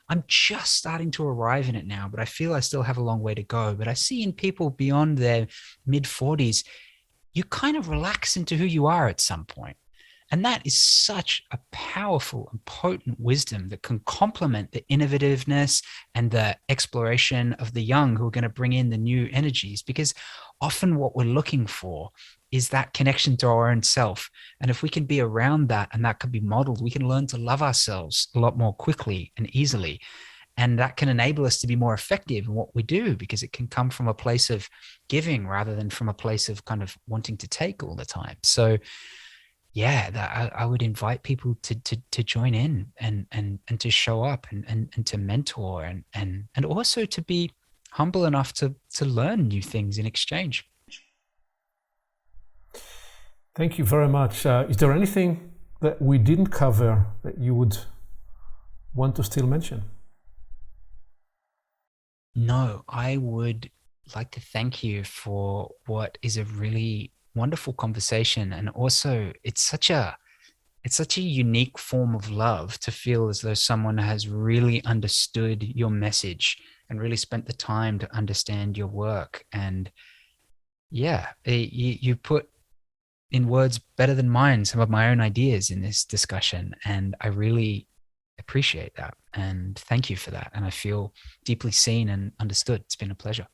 I'm just starting to arrive in it now, but I feel I still have a long way to go. But I see in people beyond their mid 40s, you kind of relax into who you are at some point. And that is such a powerful and potent wisdom that can complement the innovativeness and the exploration of the young who are going to bring in the new energies. Because often what we're looking for is that connection to our own self. And if we can be around that and that can be modeled, we can learn to love ourselves a lot more quickly and easily. And that can enable us to be more effective in what we do, because it can come from a place of giving rather than from a place of kind of wanting to take all the time. So yeah, I would invite people to join in and to show up and to mentor and also to be humble enough to learn new things in exchange. Thank you very much. Is there anything that we didn't cover that you would want to still mention? No, I would like to thank you for what is a really wonderful conversation. And also it's such a unique form of love to feel as though someone has really understood your message and really spent the time to understand your work. And yeah, you put in words better than mine some of my own ideas in this discussion, and I really appreciate that, and thank you for that. And I feel deeply seen and understood. It's been a pleasure.